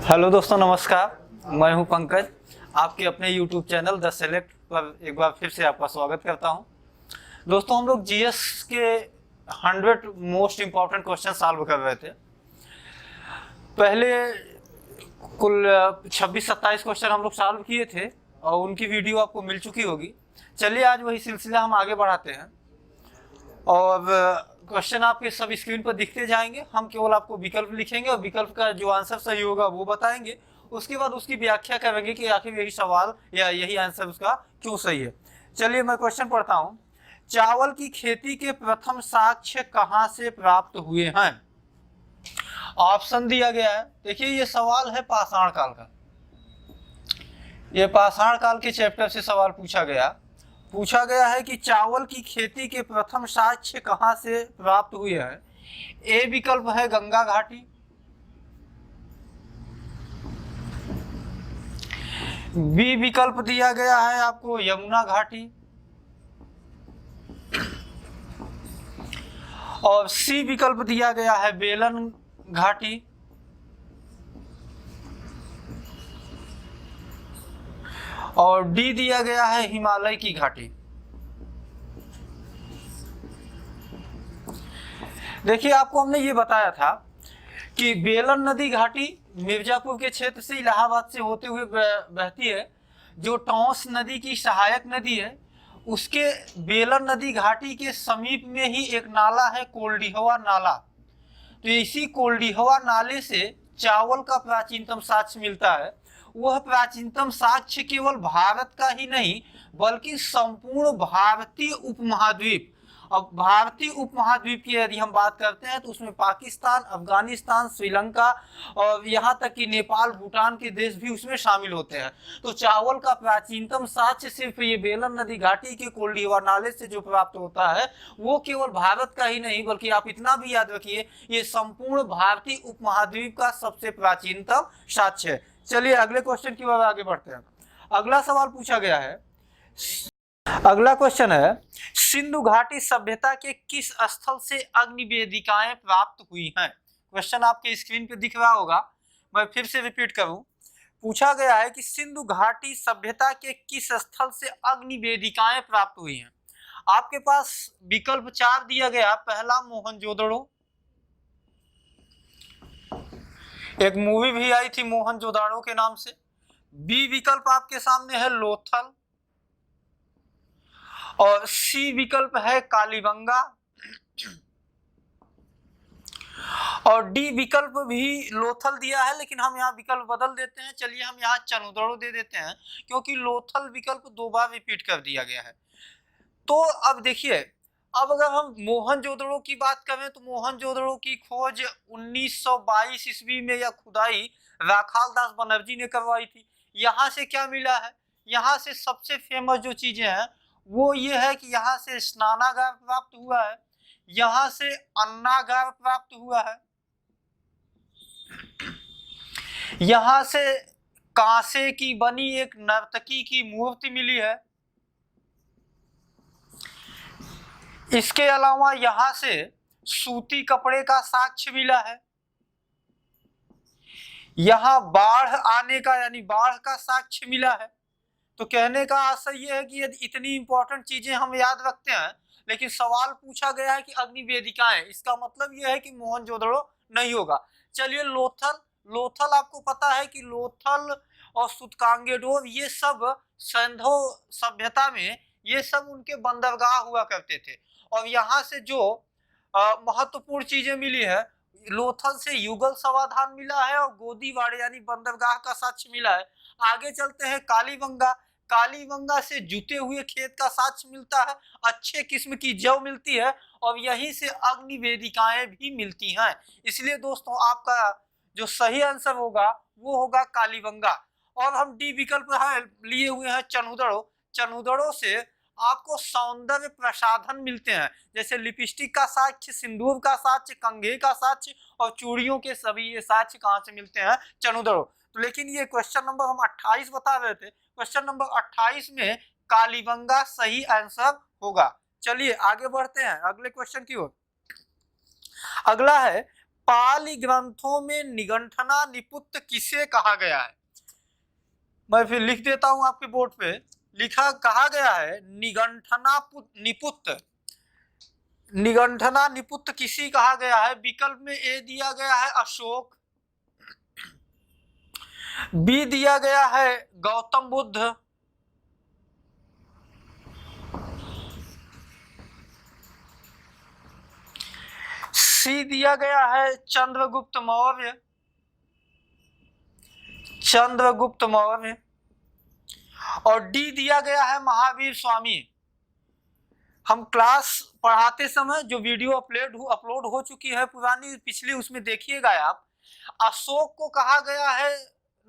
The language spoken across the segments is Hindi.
हेलो दोस्तों, नमस्कार। मैं हूं पंकज, आपके अपने यूट्यूब चैनल द सेलेक्ट पर एक बार फिर से आपका स्वागत करता हूं। दोस्तों, हम लोग जीएस के 100 मोस्ट इम्पॉर्टेंट क्वेश्चन सॉल्व कर रहे थे। पहले कुल 26-27 क्वेश्चन हम लोग सॉल्व किए थे और उनकी वीडियो आपको मिल चुकी होगी। चलिए आज वही सिलसिला हम आगे बढ़ाते हैं और क्वेश्चन आपके सब स्क्रीन पर दिखते जाएंगे। हम केवल आपको विकल्प लिखेंगे और विकल्प का जो आंसर सही होगा वो बताएंगे। उसके बाद उसकी व्याख्या करेंगे कि आखिर यही सवाल या यही आंसर उसका क्यों सही है। चलिए मैं क्वेश्चन पढ़ता हूँ। चावल की खेती के प्रथम साक्ष्य कहाँ से प्राप्त हुए हैं? ऑप्शन दिया गया है। देखिए, ये सवाल है पाषाण काल का। ये पाषाण काल के चैप्टर से सवाल पूछा गया है कि चावल की खेती के प्रथम साक्ष्य कहां से प्राप्त हुए हैं। ए विकल्प है गंगा घाटी, बी विकल्प दिया गया है आपको यमुना घाटी, और सी विकल्प दिया गया है बेलन घाटी, और डी दिया गया है हिमालय की घाटी। देखिए, आपको हमने ये बताया था कि बेलन नदी घाटी मिर्जापुर के क्षेत्र से इलाहाबाद से होते हुए बहती है। जो टॉस नदी की सहायक नदी है, उसके बेलन नदी घाटी के समीप में ही एक नाला है, कोल्डिहवा नाला। तो इसी कोल्डिहवा नाले से चावल का प्राचीनतम साक्ष्य मिलता है। वह प्राचीनतम साक्ष्य केवल भारत का ही नहीं बल्कि संपूर्ण भारतीय उपमहाद्वीप। अब भारतीय उपमहाद्वीप की यदि हम बात करते हैं तो उसमें पाकिस्तान, अफगानिस्तान, श्रीलंका और यहाँ तक कि नेपाल, भूटान के देश भी उसमें शामिल होते हैं। तो चावल का प्राचीनतम साक्ष्य सिर्फ ये बेलन नदी घाटी के कोल्डिहवा नाले से जो प्राप्त होता है वो केवल भारत का ही नहीं बल्कि आप इतना भी याद रखिए, ये संपूर्ण भारतीय उपमहाद्वीप का सबसे प्राचीनतम साक्ष्य है। चलिए अगले क्वेश्चन की ओर आगे बढ़ते हैं। अगला सवाल पूछा गया है। अगला क्वेश्चन है, सिंधु घाटी सभ्यता के किस स्थल से अग्नि वेदिकाएं प्राप्त हुई हैं? क्वेश्चन आपके स्क्रीन पे दिख रहा होगा, मैं फिर से रिपीट करूं। पूछा गया है कि सिंधु घाटी सभ्यता के किस स्थल से अग्नि वेदिकाएं प्राप्त हुई हैं। आपके पास विकल्प 4 दिया गया। पहला मोहनजोदड़ो, एक मूवी भी आई थी मोहनजोदाड़ो के नाम से। बी विकल्प आपके सामने है लोथल, और सी विकल्प है कालीबंगा, और डी विकल्प भी लोथल दिया है लेकिन हम यहाँ विकल्प बदल देते हैं। चलिए हम यहाँ चनुदड़ो दे देते हैं क्योंकि लोथल विकल्प 2 बार रिपीट कर दिया गया है। तो अब देखिए, अब अगर हम मोहनजोदड़ो की बात करें तो मोहनजोदड़ो की खोज 1922 ईस्वी में या खुदाई राखाल दास बनर्जी ने करवाई थी। यहाँ से क्या मिला है? यहाँ से सबसे फेमस जो चीजें हैं वो ये है कि यहाँ से स्नानागार प्राप्त हुआ है, यहाँ से अन्नागार प्राप्त हुआ है, यहाँ से कांसे की बनी एक नर्तकी की मूर्ति मिली है। इसके अलावा यहाँ से सूती कपड़े का साक्ष्य मिला है। यहाँ बाढ़ आने का यानी बाढ़ का साक्ष्य मिला है। तो कहने का आशय यह है कि यदि इतनी इंपॉर्टेंट चीजें हम याद रखते हैं लेकिन सवाल पूछा गया है कि अग्नि वेदिकाएं, इसका मतलब यह है कि मोहनजोदड़ो नहीं होगा। चलिए लोथल आपको पता है कि लोथल और सुतकांगेडोर ये सब सिंधु सभ्यता में ये सब उनके बंदरगाह हुआ करते थे। और यहाँ से जो महत्वपूर्ण चीजें मिली है, लोथल से युगल समाधान मिला है और गोदीवाड़े यानी बंदरगाह का साक्ष्य मिला है। आगे चलते हैं कालीबंगा। कालीबंगा से जुते हुए खेत का साक्ष्य मिलता है, अच्छे किस्म की जौ मिलती है और यहीं से अग्नि वेदिकाएं भी मिलती हैं। इसलिए दोस्तों आपका जो सही आंसर होगा वो होगा कालीबंगा। और हम डी विकल्प लिए हुए हैं चनुदड़ो। चनुदड़ो से आपको सौंदर्य प्रसाधन मिलते हैं, जैसे लिपस्टिक का साक्ष्य, सिंदूर का साक्ष्य, कंघे का साक्ष्य और चूड़ियों के सभी ये साक्ष्य कहाँ से मिलते हैं? चनुदड़ो। तो लेकिन ये क्वेश्चन नंबर हम 28 बता रहे थे, क्वेश्चन नंबर 28 में कालीबंगा सही आंसर होगा। चलिए आगे बढ़ते हैं अगले क्वेश्चन की ओर। अगला है पाली ग्रंथों में निगंठना निपुत्त किसे कहा गया है? मैं फिर लिख देता हूं आपके बोर्ड पे, लिखा कहा गया है निगंठना निपुत्त। निगंठना निपुत्त किसी कहा गया है? विकल्प में ए दिया गया है अशोक, बी दिया गया है गौतम बुद्ध, सी दिया गया है चंद्रगुप्त मौर्य, चंद्रगुप्त मौर्य, और डी दिया गया है महावीर स्वामी। हम क्लास पढ़ाते समय जो वीडियो अपलोड हो चुकी है पुरानी पिछली, उसमें देखिएगा आप, अशोक को कहा गया है,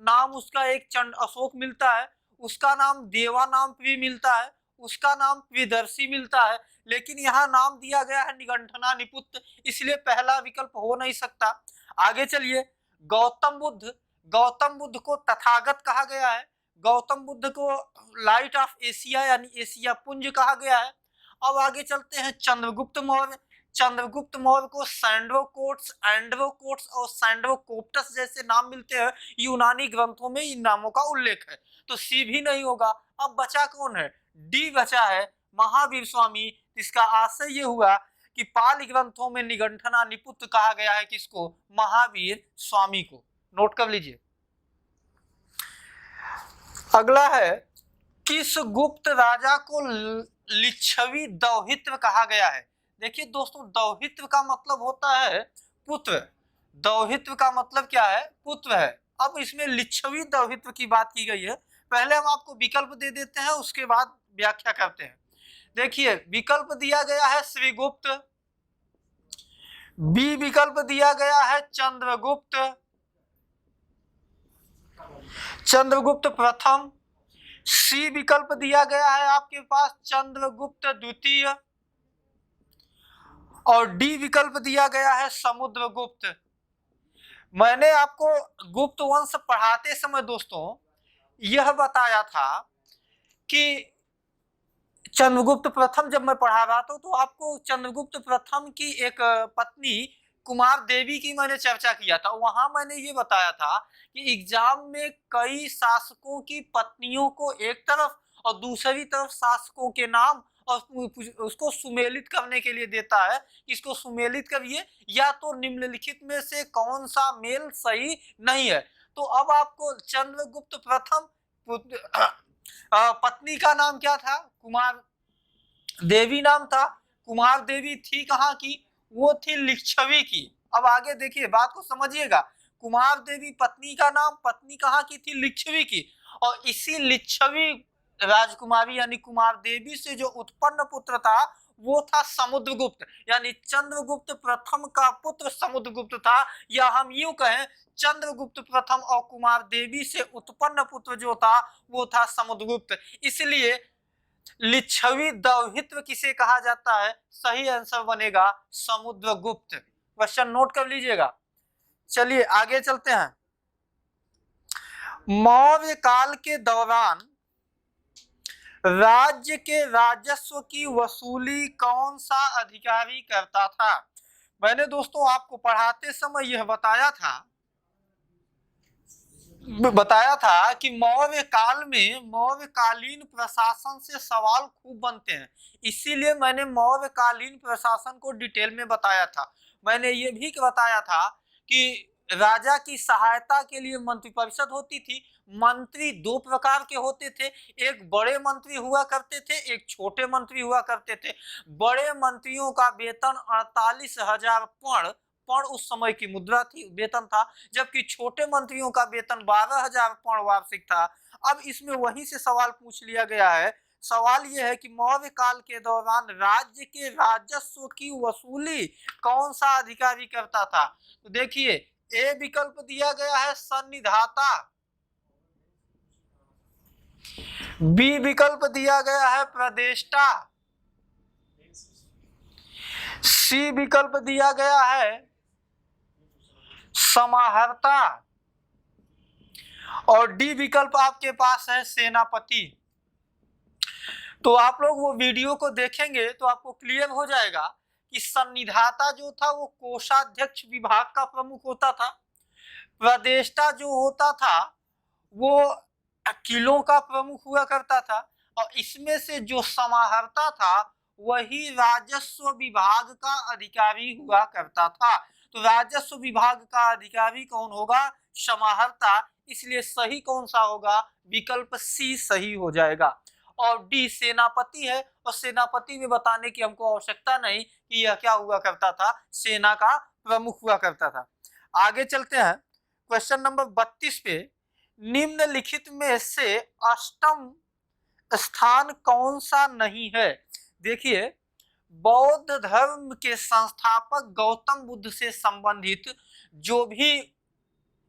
नाम उसका एक चंड अशोक मिलता है, उसका नाम देवा नाम भी मिलता है, उसका नाम प्रियदर्शी मिलता है, लेकिन यहाँ नाम दिया गया है निगंठना निपुत्त, इसलिए पहला विकल्प हो नहीं सकता। आगे चलिए, गौतम बुद्ध, गौतम बुद्ध को तथागत कहा गया है, गौतम बुद्ध को लाइट ऑफ एशिया यानी एशिया पुंज कहा गया है। अब आगे चलते हैं चंद्रगुप्त मौर्य, चंद्रगुप्त मौर्य को सैंड्रोकोट्स, एंड्रोकोट्स और सैंड्रोकोप्टस जैसे नाम मिलते हैं, यूनानी ग्रंथों में इन नामों का उल्लेख है, तो सी भी नहीं होगा। अब बचा कौन है? डी बचा है महावीर स्वामी। इसका आशय ये हुआ कि पाली ग्रंथों में निगंठना निपुत्त कहा गया है किसको? महावीर स्वामी को। नोट कर लीजिए। अगला है, किस गुप्त राजा को लिच्छवी दौहित्र कहा गया है? देखिए दोस्तों, दौहित्र का मतलब होता है पुत्र, दौहित्र का मतलब क्या है? पुत्र है। अब इसमें लिच्छवी दौहित्र की बात की गई है। पहले हम आपको विकल्प दे देते हैं, उसके बाद व्याख्या करते हैं। देखिए, विकल्प दिया गया है श्रीगुप्त, बी विकल्प दिया गया है चंद्रगुप्त, चंद्रगुप्त प्रथम, सी विकल्प दिया गया है आपके पास चंद्रगुप्त द्वितीय, और डी विकल्प दिया गया है समुद्रगुप्त। मैंने आपको गुप्त वंश पढ़ाते समय दोस्तों यह बताया था कि चंद्रगुप्त प्रथम जब मैं पढ़ा रहा था तो आपको चंद्रगुप्त प्रथम की एक पत्नी कुमार देवी की मैंने चर्चा किया था। वहां मैंने ये बताया था कि एग्जाम में कई शासकों की पत्नियों को एक तरफ और दूसरी तरफ शासकों के नाम और उसको सुमेलित करने के लिए देता है। इसको सुमेलित करिए, या तो निम्नलिखित में से कौन सा मेल सही नहीं है। तो अब आपको चंद्रगुप्त प्रथम पत्नी का नाम क्या था? कुमार देवी नाम था। कुमार देवी थी कहाँ की? वो थी लिच्छवी की। अब आगे देखिए, बात को समझिएगा। कुमार देवी पत्नी का नाम, पत्नी कहाँ की थी? लिच्छवी की। और इसी लिच्छवी राजकुमारी यानी कुमार देवी से जो उत्पन्न पुत्र था वो था समुद्रगुप्त, यानी चंद्रगुप्त प्रथम का पुत्र समुद्रगुप्त था। या हम यूं कहें, चंद्रगुप्त प्रथम और कुमार देवी से उत्पन्न पुत्र जो था वो था समुद्रगुप्त। इसलिए लिच्छवी दौहित्र किसे कहा जाता है? सही आंसर बनेगा समुद्रगुप्त। क्वेश्चन नोट कर लीजिएगा। चलिए आगे चलते हैं। मौर्य काल के दौरान राज्य के राजस्व की वसूली कौन सा अधिकारी करता था? मैंने दोस्तों आपको पढ़ाते समय यह बताया था कि मौर्य काल में मौर्यकालीन प्रशासन से सवाल खूब बनते हैं, इसीलिए मैंने मौर्यकालीन प्रशासन को डिटेल में बताया था। मैंने ये भी बताया था कि राजा की सहायता के लिए मंत्रिपरिषद होती थी। मंत्री दो प्रकार के होते थे, एक बड़े मंत्री हुआ करते थे, एक छोटे मंत्री हुआ करते थे। बड़े मंत्रियों का वेतन 48,000 पण उस समय की मुद्रा थी, वेतन था, जबकि छोटे मंत्रियों का वेतन 12,000 पण वार्षिक था। अब इसमें वहीं से सवाल पूछ लिया गया है। सवाल यह है कि मौर्य काल के दौरान राज्य के राजस्व की वसूली कौन सा अधिकारी करता था? तो देखिए, ए विकल्प दिया गया है सन्निधाता, बी विकल्प दिया गया है प्रदेष्टा, सी विकल्प दिया गया है समाहर्ता, और डी विकल्प आपके पास है सेनापति। तो आप लोग वो वीडियो को देखेंगे तो आपको क्लियर हो जाएगा कि संनिधाता जो था वो कोषाध्यक्ष विभाग का प्रमुख होता था, प्रदेष्टा जो होता था वो किलों का प्रमुख हुआ करता था, और इसमें से जो समाहर्ता था वही राजस्व विभाग का अधिकारी हुआ करता था। तो राजस्व विभाग का अधिकारी कौन होगा? समाहर्ता। इसलिए सही कौन सा होगा? विकल्प सी सही हो जाएगा। और डी सेनापति है, और सेनापति में बताने की हमको आवश्यकता नहीं कि यह क्या हुआ करता था, सेना का प्रमुख हुआ करता था। आगे चलते हैं क्वेश्चन नंबर 32 पे। निम्नलिखित में से अष्टम स्थान कौन सा नहीं है? देखिए, बौद्ध धर्म के संस्थापक गौतम बुद्ध से संबंधित जो भी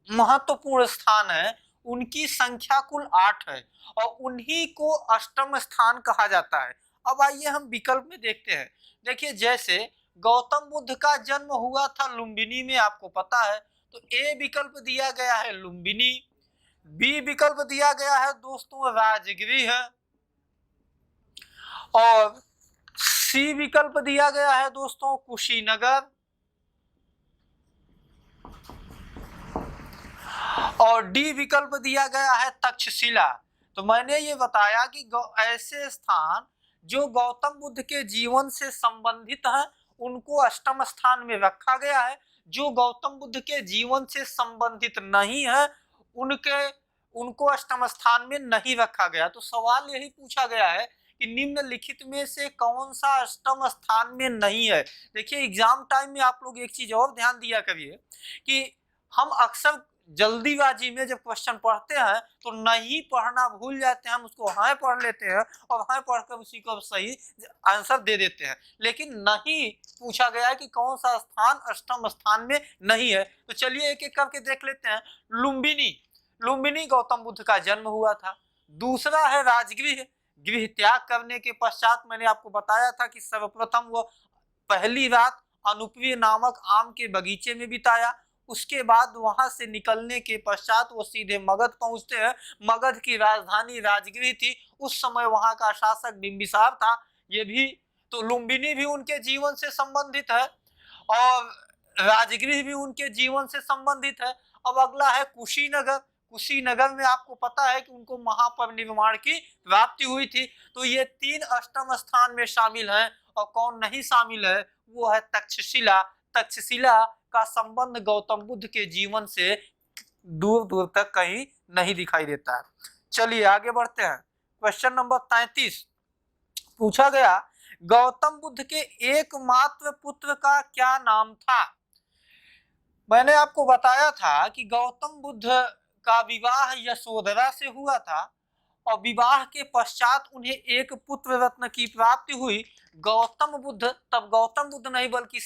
महत्वपूर्ण स्थान है उनकी संख्या कुल 8 है, और उन्हीं को अष्टम स्थान कहा जाता है। अब आइए हम विकल्प में देखते हैं। देखिए, जैसे गौतम बुद्ध का जन्म हुआ था लुम्बिनी में, आपको पता है, तो ए विकल्प दिया गया है लुम्बिनी, बी विकल्प दिया गया है दोस्तों राजगृह, और सी विकल्प दिया गया है दोस्तों कुशीनगर, और डी विकल्प दिया गया है तक्षशिला। तो मैंने ये बताया कि ऐसे स्थान जो गौतम बुद्ध के जीवन से संबंधित हैं उनको अष्टम स्थान में रखा गया है, जो गौतम बुद्ध के जीवन से संबंधित नहीं है उनको अष्टम स्थान में नहीं रखा गया। तो सवाल यही पूछा गया है कि निम्नलिखित में से कौन सा अष्टम स्थान में नहीं है। देखिए, एग्जाम टाइम में आप लोग एक चीज और ध्यान दिया करिए कि हम अक्सर जल्दीबाजी में जब क्वेश्चन पढ़ते हैं तो नहीं पढ़ना भूल जाते हैं, हम उसको हाँ पढ़ लेते हैं और हाँ पढ़कर उसी को सही आंसर दे देते हैं, लेकिन नहीं पूछा गया है कि कौन सा स्थान अष्टम स्थान में नहीं है। तो चलिए एक एक करके देख लेते हैं। लुम्बिनी गौतम बुद्ध का जन्म हुआ था। दूसरा है राजगृह, गृह त्याग करने के पश्चात मैंने आपको बताया था कि सर्वप्रथम वो पहली रात अनुप्रिय नामक आम के बगीचे में बिताया, उसके बाद वहां से निकलने के पश्चात वो सीधे मगध पहुंचते हैं। मगध की राजधानी राजगृह थी, उस समय वहां का शासक बिंबिसार था। ये भी तो लुम्बिनी भी उनके जीवन से संबंधित है और राजगृह भी उनके जीवन से संबंधित है। अब अगला है कुशीनगर। कुशीनगर में आपको पता है कि उनको महापरिनिर्वाण की प्राप्ति हुई थी। तो ये 3 अष्टम स्थान में शामिल हैं, और कौन नहीं शामिल है वो है तक्षशिला। तक्षशिला का संबंध गौतम बुद्ध के जीवन से दूर दूर तक कहीं नहीं दिखाई देता है। चलिए आगे बढ़ते हैं। क्वेश्चन नंबर 33 पूछा गया, गौतम बुद्ध के एकमात्र पुत्र का क्या नाम था? मैंने आपको बताया था कि गौतम बुद्ध का विवाह यशोधरा से हुआ था, और विवाह के पश्चात उन्हें एक पुत्र रत्न की प्राप्ति हुई। गौतम बुद्ध, तब गौतम बुद्ध नहीं बल्कि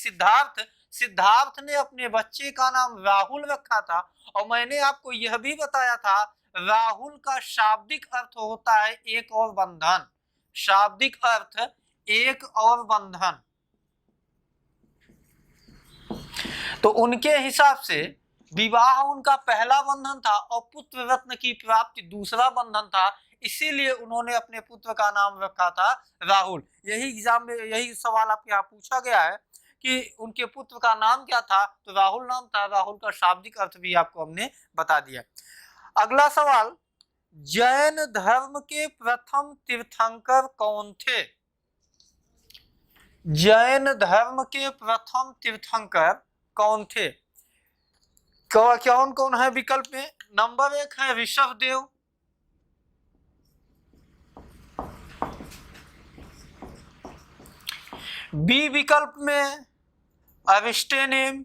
सिद्धार्थ ने अपने बच्चे का नाम राहुल रखा था। और मैंने आपको यह भी बताया था राहुल का शाब्दिक अर्थ होता है एक और बंधन। शाब्दिक अर्थ एक और बंधन। तो उनके हिसाब से विवाह उनका पहला बंधन था और पुत्र रत्न की प्राप्ति दूसरा बंधन था, इसीलिए उन्होंने अपने पुत्र का नाम रखा था राहुल। यही एग्जाम में यही सवाल आपके यहाँ पूछा गया है कि उनके पुत्र का नाम क्या था, तो राहुल नाम था। राहुल का शाब्दिक अर्थ भी आपको हमने बता दिया। अगला सवाल, जैन धर्म के प्रथम तीर्थंकर कौन थे? जैन धर्म के प्रथम तीर्थंकर कौन थे? कौन कौन है विकल्प में? नंबर 1 है ऋषभदेव, बी विकल्प में अरिस्टेनेम,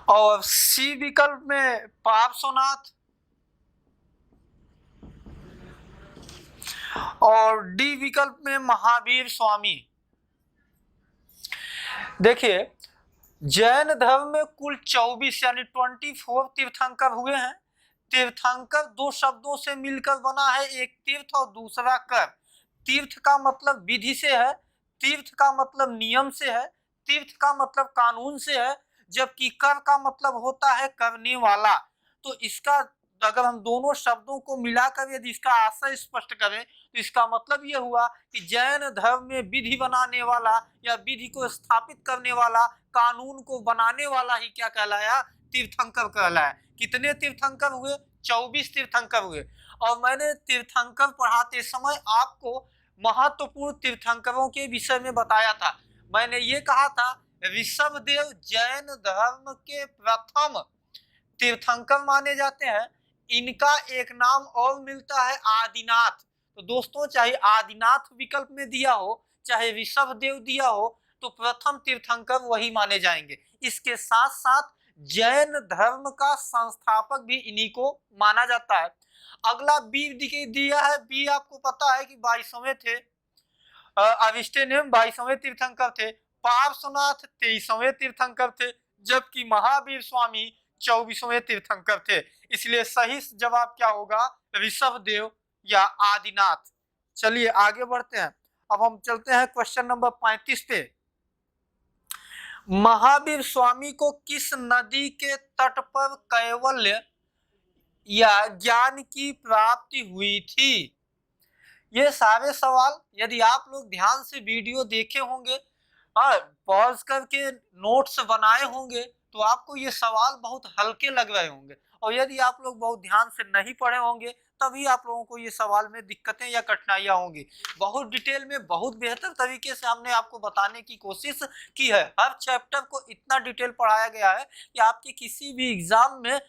और सी विकल्प में पार्श्वनाथ, और डी विकल्प में महावीर स्वामी। देखिए, जैन धर्म में कुल 24 यानी 24 तीर्थंकर हुए हैं। तीर्थंकर 2 शब्दों से मिलकर बना है, एक तीर्थ और दूसरा कर। तीर्थ का मतलब विधि से है, तीर्थ का मतलब नियम से है, तीर्थ का मतलब कानून से है, जबकि कर का मतलब होता है करने वाला। तो इसका तो अगर हम दोनों शब्दों को मिलाकर यदि इसका आशय स्पष्ट करें तो इसका मतलब यह हुआ कि जैन धर्म में विधि बनाने वाला या विधि को स्थापित करने वाला, कानून को बनाने वाला ही क्या कहलाया, तीर्थंकर कहलाया। कितने तीर्थंकर हुए, 24 तीर्थंकर हुए। और मैंने तीर्थंकर पढ़ाते समय आपको महत्वपूर्ण तीर्थंकरों के विषय में बताया था। मैंने ये कहा था ऋषभदेव जैन धर्म के प्रथम तीर्थंकर माने जाते हैं। इनका एक नाम और मिलता है आदिनाथ। तो दोस्तों चाहे आदिनाथ विकल्प में दिया हो चाहे ऋषभदेव दिया हो तो प्रथम तीर्थंकर वही माने जाएंगे। इसके साथ साथ जैन धर्म का संस्थापक भी इन्हीं को माना जाता है। अगला बी दिया है। बी आपको पता है कि 22वें थे, अविष्टेनेम 22वें तीर्थंकर थे, पार्श्वनाथ 23वें तीर्थंकर थे, जबकि महावीर स्वामी 24वें तीर्थंकर थे। इसलिए सही जवाब क्या होगा, ऋषभदेव या आदिनाथ। चलिए आगे बढ़ते हैं। अब हम चलते हैं क्वेश्चन नंबर 35 पे। महावीर स्वामी को किस नदी के तट पर कैवल्य या ज्ञान की प्राप्ति हुई थी? ये सारे सवाल यदि आप लोग ध्यान से वीडियो देखे होंगे और पॉज करके नोट्स बनाए होंगे तो आपको ये सवाल बहुत हल्के लग रहे होंगे। और यदि आप लोग बहुत ध्यान से नहीं पढ़े होंगे तभी आप लोगों को ये सवाल में दिक्कतें या कठिनाइयां होंगी। बहुत डिटेल में बहुत बेहतर तरीके से हमने आपको बताने की कोशिश की है। हर चैप्टर को इतना डिटेल पढ़ाया गया है कि आपके किसी भी एग्जाम में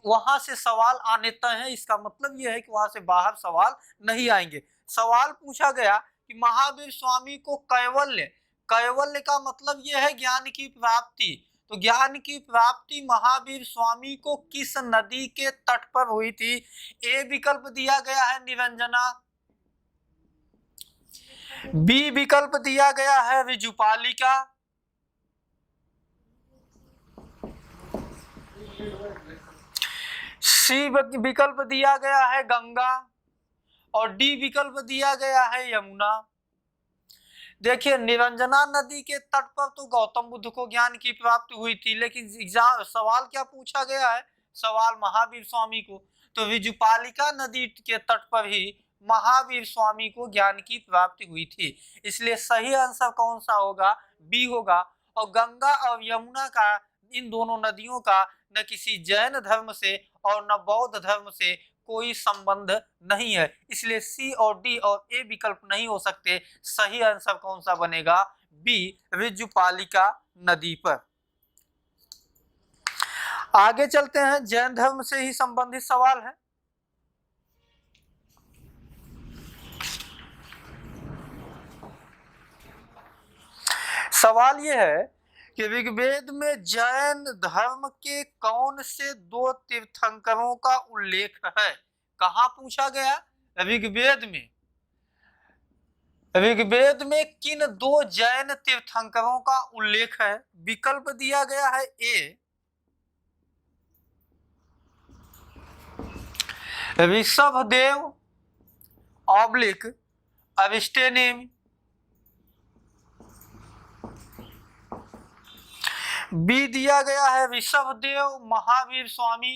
वहां से सवाल आने तय है। इसका मतलब यह है कि वहां से बाहर सवाल नहीं आएंगे। सवाल पूछा गया कि महावीर स्वामी को कैवल्य, कैवल्य का मतलब यह है ज्ञान की प्राप्ति, तो ज्ञान की प्राप्ति महावीर स्वामी को किस नदी के तट पर हुई थी? ए विकल्प दिया गया है निरंजना, बी विकल्प दिया गया है ऋजुपालिका, सी विकल्प दिया गया है गंगा और डी विकल्प दिया गया है यमुना। देखिए निरंजना नदी के तट पर तो गौतम बुद्ध को ज्ञान की प्राप्ति हुई थी, लेकिन एग्जाम सवाल क्या पूछा गया है, सवाल महावीर स्वामी को, तो ऋजुपालिका नदी के तट पर ही महावीर स्वामी को ज्ञान की प्राप्ति हुई थी। इसलिए सही आंसर कौन सा होगा, बी होगा। और गंगा और यमुना का, इन दोनों नदियों का न किसी जैन धर्म से और न बौद्ध धर्म से कोई संबंध नहीं है। इसलिए सी और डी और ए विकल्प नहीं हो सकते। सही आंसर कौन सा बनेगा, बी ऋजुपालिका नदी पर। आगे चलते हैं, जैन धर्म से ही संबंधित सवाल है। सवाल यह है कि ऋग्वेद में जैन धर्म के कौन से दो तीर्थंकरों का उल्लेख है? कहाँ पूछा गया, ऋग्वेद में। ऋग्वेद में किन दो जैन तीर्थंकरों का उल्लेख है? विकल्प दिया गया है ए ऋषभदेव ऑब्लिक अविष्टेनेमी, बी दिया गया है ऋषभदेव महावीर स्वामी,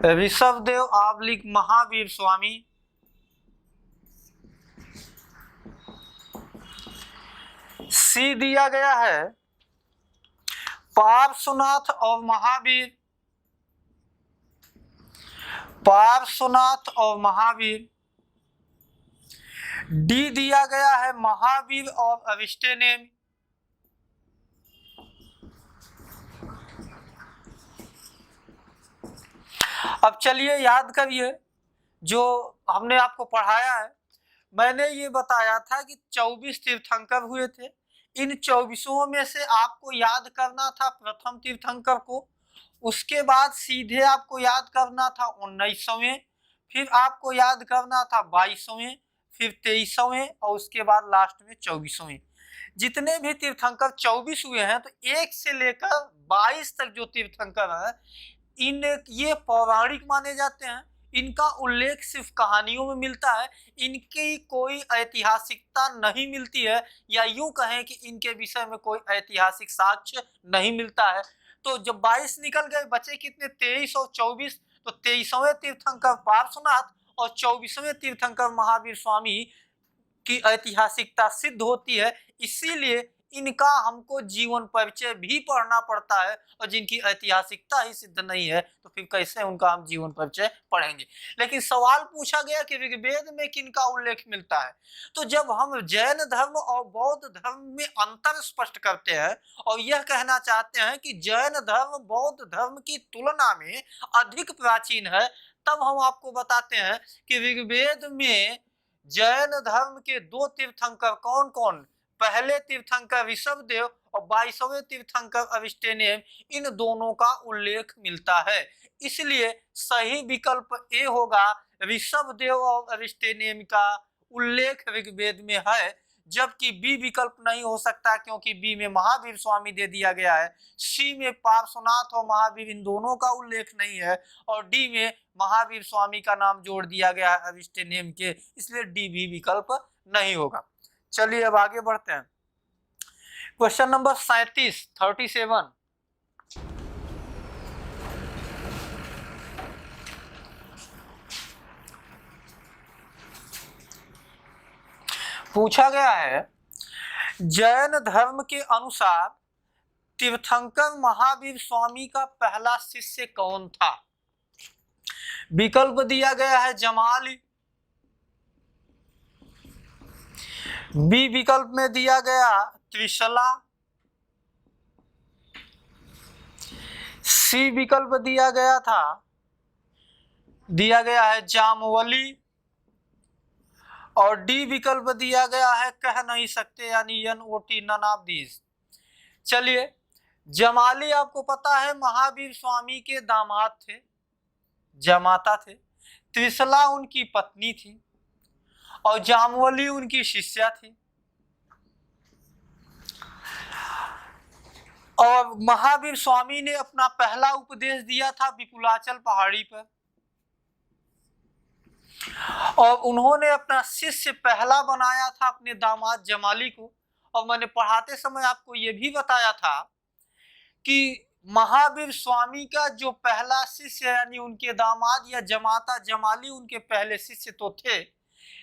ऋषभदेव ऑब्लिक महावीर स्वामी, सी दिया गया है पार्श्वनाथ और महावीर, पार्श्वनाथ और महावीर, डी दिया गया है महावीर और अविष्टेनेमी। अब चलिए याद करिए जो हमने आपको पढ़ाया है। मैंने ये बताया था कि 24 तीर्थंकर हुए थे। इन 24 में से आपको याद करना था प्रथम तीर्थंकर को, उसके बाद सीधे आपको याद करना था 19वें, फिर आपको याद करना था 22वें, फिर 23वें और उसके बाद लास्ट में 24वें। जितने भी तीर्थंकर 24 हुए हैं तो 1 से लेकर 22 तक जो तीर्थंकर है इन ये पौराणिक माने जाते हैं। इनका उल्लेख सिर्फ कहानियों में मिलता है, इनकी कोई ऐतिहासिकता नहीं मिलती है, या यूं कहें कि इनके विषय में कोई ऐतिहासिक साक्ष्य नहीं मिलता है। तो जब 22 निकल गए बचे कितने, 23 और 24, तो 23वें तीर्थंकर पार्श्वनाथ और 24वें तीर्थंकर महावीर स्वामी की ऐतिहासिकता सिद्ध होती है। इसीलिए इनका हमको जीवन परिचय भी पढ़ना पड़ता है, और जिनकी ऐतिहासिकता ही सिद्ध नहीं है तो फिर कैसे उनका हम जीवन परिचय पढ़ेंगे। लेकिन सवाल पूछा गया कि ऋग्वेद में किनका उल्लेख मिलता है, तो जब हम जैन धर्म और बौद्ध धर्म में अंतर स्पष्ट करते हैं और यह कहना चाहते हैं कि जैन धर्म बौद्ध धर्म की तुलना में अधिक प्राचीन है, तब हम आपको बताते हैं कि ऋग्वेद में जैन धर्म के 2 तीर्थंकर कौन कौन, पहले तीर्थंकर ऋषभदेव और 22वें तीर्थंकर अविष्टेनेम, इन दोनों का उल्लेख मिलता है। इसलिए सही विकल्प ए होगा, ऋषभदेव और अविष्टेनेम का उल्लेख ऋग्वेद में है, जबकि बी विकल्प नहीं हो सकता क्योंकि बी में महावीर स्वामी दे दिया गया है, सी में पार्श्वनाथ और महावीर इन दोनों का उल्लेख नहीं है, और डी में महावीर स्वामी का नाम जोड़ दिया गया है अविष्टेनेम के, इसलिए डी भी विकल्प नहीं होगा। चलिए अब आगे बढ़ते हैं। क्वेश्चन नंबर 37 पूछा गया है, जैन धर्म के अनुसार तीर्थंकर महावीर स्वामी का पहला शिष्य कौन था। विकल्प दिया गया है जमाली, बी विकल्प में दिया गया त्रिशला, सी विकल्प दिया गया है जामवली, और डी विकल्प दिया गया है कह नहीं सकते, यानी NOT, नन ऑफ दीज। चलिए, जमाली आपको पता है महावीर स्वामी के दामाद थे, जमाता थे, त्रिशला उनकी पत्नी थी और जामवली उनकी शिष्या थी। और महावीर स्वामी ने अपना पहला उपदेश दिया था विपुलाचल पहाड़ी पर, और उन्होंने अपना शिष्य पहला बनाया था अपने दामाद जमाली को। और मैंने पढ़ाते समय आपको यह भी बताया था कि महावीर स्वामी का जो पहला शिष्य यानी उनके दामाद या जमाता जमाली उनके पहले शिष्य तो थे,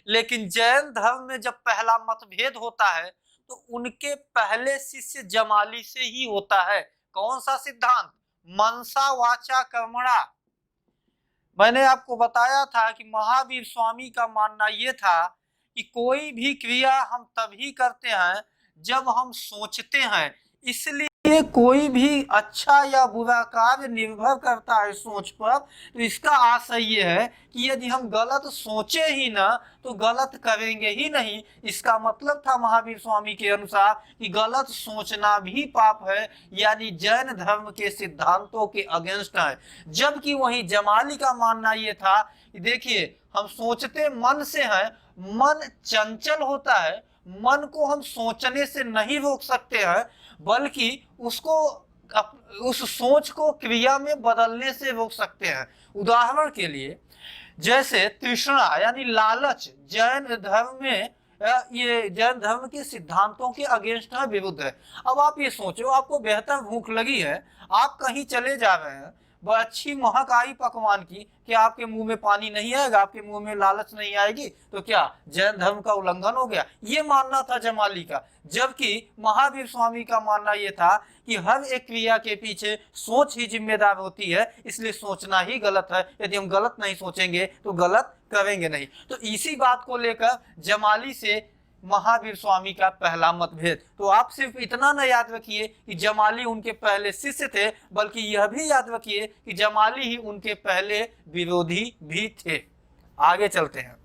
लेकिन जैन धर्म में जब पहला मतभेद होता है तो उनके पहले शिष्य जमाली से ही होता है। कौन सा सिद्धांत, मनसा वाचा कर्मणा। मैंने आपको बताया था कि महावीर स्वामी का मानना यह था कि कोई भी क्रिया हम तभी करते हैं जब हम सोचते हैं, इसलिए कोई भी अच्छा या बुरा कार्य निर्भर करता है सोच पर। तो इसका आशय यह है कि यदि हम गलत सोचे ही ना तो गलत करेंगे ही नहीं। इसका मतलब था महावीर स्वामी के अनुसार कि गलत सोचना भी पाप है, यानी जैन धर्म के सिद्धांतों के अगेंस्ट है। जबकि वहीं जमाली का मानना यह था कि देखिए, हम सोचते मन से हैं, मन चंचल होता है, मन को हम सोचने से नहीं रोक सकते हैं, बल्कि उसको उस सोच को क्रिया में बदलने से रोक सकते हैं। उदाहरण के लिए जैसे तृष्णा यानी लालच जैन धर्म में ये जैन धर्म के सिद्धांतों के अगेंस्ट है, विरुद्ध है। अब आप ये सोचो, आपको बेहतर भूख लगी है, आप कहीं चले जा रहे हैं, बड़ी अच्छी महक आई पकवान की, क्या आपके मुंह में पानी नहीं आएगा, आपके मुंह में लालच नहीं आएगी? तो क्या जैन धर्म का उल्लंघन हो गया? ये मानना था जमाली का। जबकि महावीर स्वामी का मानना यह था कि हर एक क्रिया के पीछे सोच ही जिम्मेदार होती है, इसलिए सोचना ही गलत है। यदि हम गलत नहीं सोचेंगे तो गलत करेंगे नहीं। तो इसी बात को लेकर जमाली से महावीर स्वामी का पहला मतभेद। तो आप सिर्फ इतना न याद रखिए कि जमाली उनके पहले शिष्य थे, बल्कि यह भी याद रखिए कि जमाली ही उनके पहले विरोधी भी थे। आगे चलते हैं।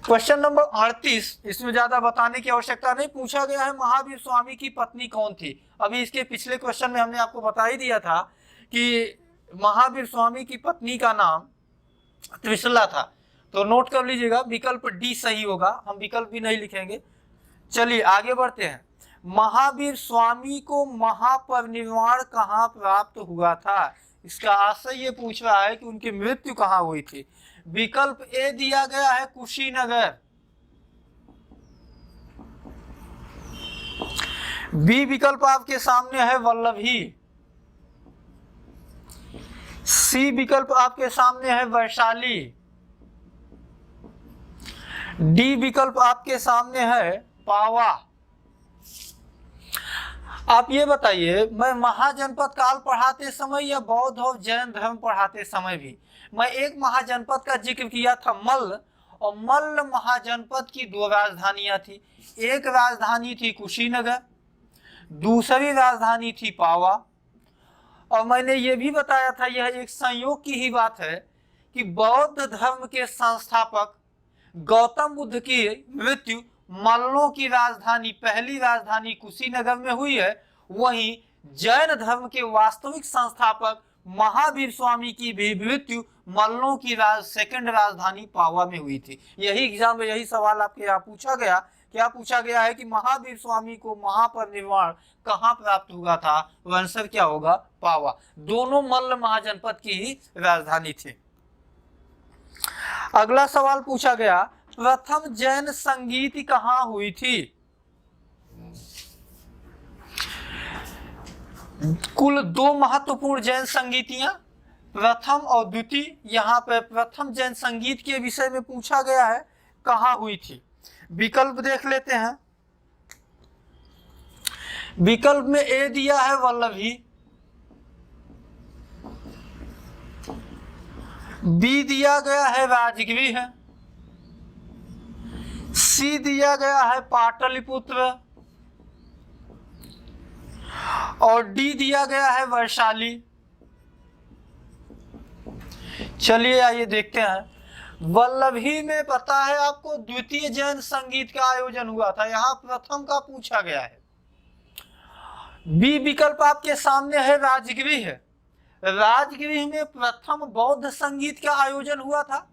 क्वेश्चन नंबर 38, इसमें ज्यादा बताने की आवश्यकता नहीं। पूछा गया है महावीर स्वामी की पत्नी कौन थी। अभी इसके पिछले क्वेश्चन में हमने आपको बता ही दिया था कि महावीर स्वामी की पत्नी का नाम त्रिशला था। तो नोट कर लीजिएगा, विकल्प डी सही होगा, हम विकल्प भी नहीं लिखेंगे। चलिए आगे बढ़ते हैं। महावीर स्वामी को महापरिनिर्वाण कहाँ प्राप्त हुआ था? इसका आशय ये पूछ रहा है कि उनकी मृत्यु कहाँ हुई थी। विकल्प ए दिया गया है कुशीनगर, बी विकल्प आपके सामने है वल्लभी, सी विकल्प आपके सामने है वैशाली। डी विकल्प आपके सामने है पावा। आप ये बताइए, मैं महाजनपद काल पढ़ाते समय या बौद्ध और जैन धर्म पढ़ाते समय भी मैं एक महाजनपद का जिक्र किया था, मल्ल, और मल्ल महाजनपद की दो राजधानियां थी। एक राजधानी थी कुशीनगर, दूसरी राजधानी थी पावा। और मैंने ये भी बताया था, यह एक संयोग की ही बात है कि बौद्ध धर्म के संस्थापक गौतम बुद्ध की मृत्यु मल्लों की राजधानी, पहली राजधानी कुशीनगर में हुई है। वहीं जैन धर्म के वास्तविक संस्थापक महावीर स्वामी की भी मृत्यु मल्लों की सेकंड राजधानी पावा में हुई थी। यही एग्जाम में यही सवाल आपके यहाँ पूछा गया। क्या पूछा गया है कि महावीर स्वामी को महापरिनिर्वाण कहाँ प्राप्त हुआ था? आंसर क्या होगा? पावा। दोनों मल्ल महाजनपद की ही राजधानी थी। अगला सवाल पूछा गया, प्रथम जैन संगीत कहाँ हुई थी? कुल दो महत्वपूर्ण जैन संगीतियां, प्रथम और द्वितीय। यहाँ पे प्रथम जैन संगीत के विषय में पूछा गया है, कहाँ हुई थी? विकल्प देख लेते हैं। विकल्प में ए दिया है वल्लभी, बी दिया गया है राजगृह, सी दिया गया है पाटलिपुत्र और डी दिया गया है वैशाली। चलिए आइए देखते हैं। वल्लभी में पता है आपको द्वितीय जैन संगीत का आयोजन हुआ था, यहाँ प्रथम का पूछा गया है। बी विकल्प आपके सामने है राजगृह। राजगृह में प्रथम बौद्ध संगीत का आयोजन हुआ था।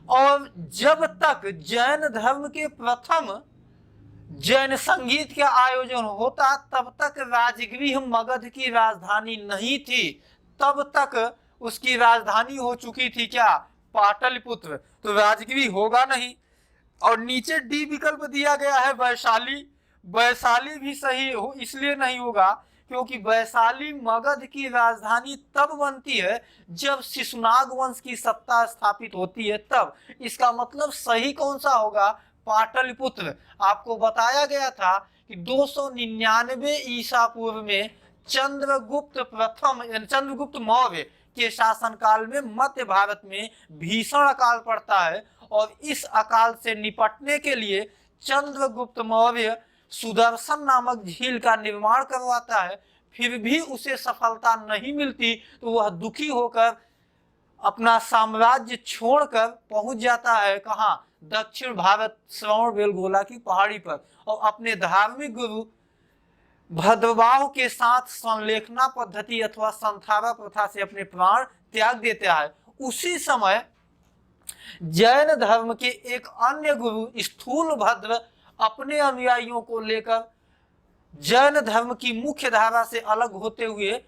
और जब तक जैन धर्म के प्रथम जैन संगीत का आयोजन होता तब तक राजगृह मगध की राजधानी नहीं थी। तब तक उसकी राजधानी हो चुकी थी क्या? पाटलिपुत्र। तो राजगृह होगा नहीं। और नीचे डी विकल्प दिया गया है वैशाली। वैशाली भी सही हो इसलिए नहीं होगा क्योंकि वैशाली मगध की राजधानी तब बनती है जब शिशुनाग वंश की सत्ता स्थापित होती है तब। इसका मतलब सही कौन सा होगा? पाटलिपुत्र। आपको बताया गया था कि 299 ईसा पूर्व में चंद्रगुप्त मौर्य के शासनकाल में मध्य भारत में भीषण अकाल पड़ता है और इस अकाल से निपटने के लिए चंद्रगुप्त मौर्य सुदर्शन नामक झील का निर्माण करवाता है। फिर भी उसे सफलता नहीं मिलती तो वह दुखी होकर अपना साम्राज्य छोड़कर पहुंच जाता है कहाँ? दक्षिण भारत श्रवणबेलगोला की पहाड़ी पर और अपने धार्मिक गुरु भद्रवाह के साथ संलेखना पद्धति अथवा संथारा प्रथा से अपने प्राण त्याग देता है। उसी समय जैन धर्म के एक अन्य गुरु स्थूलभद्र अपने अनुयायियों को लेकर जैन धर्म की मुख्य धारा से अलग होते हुए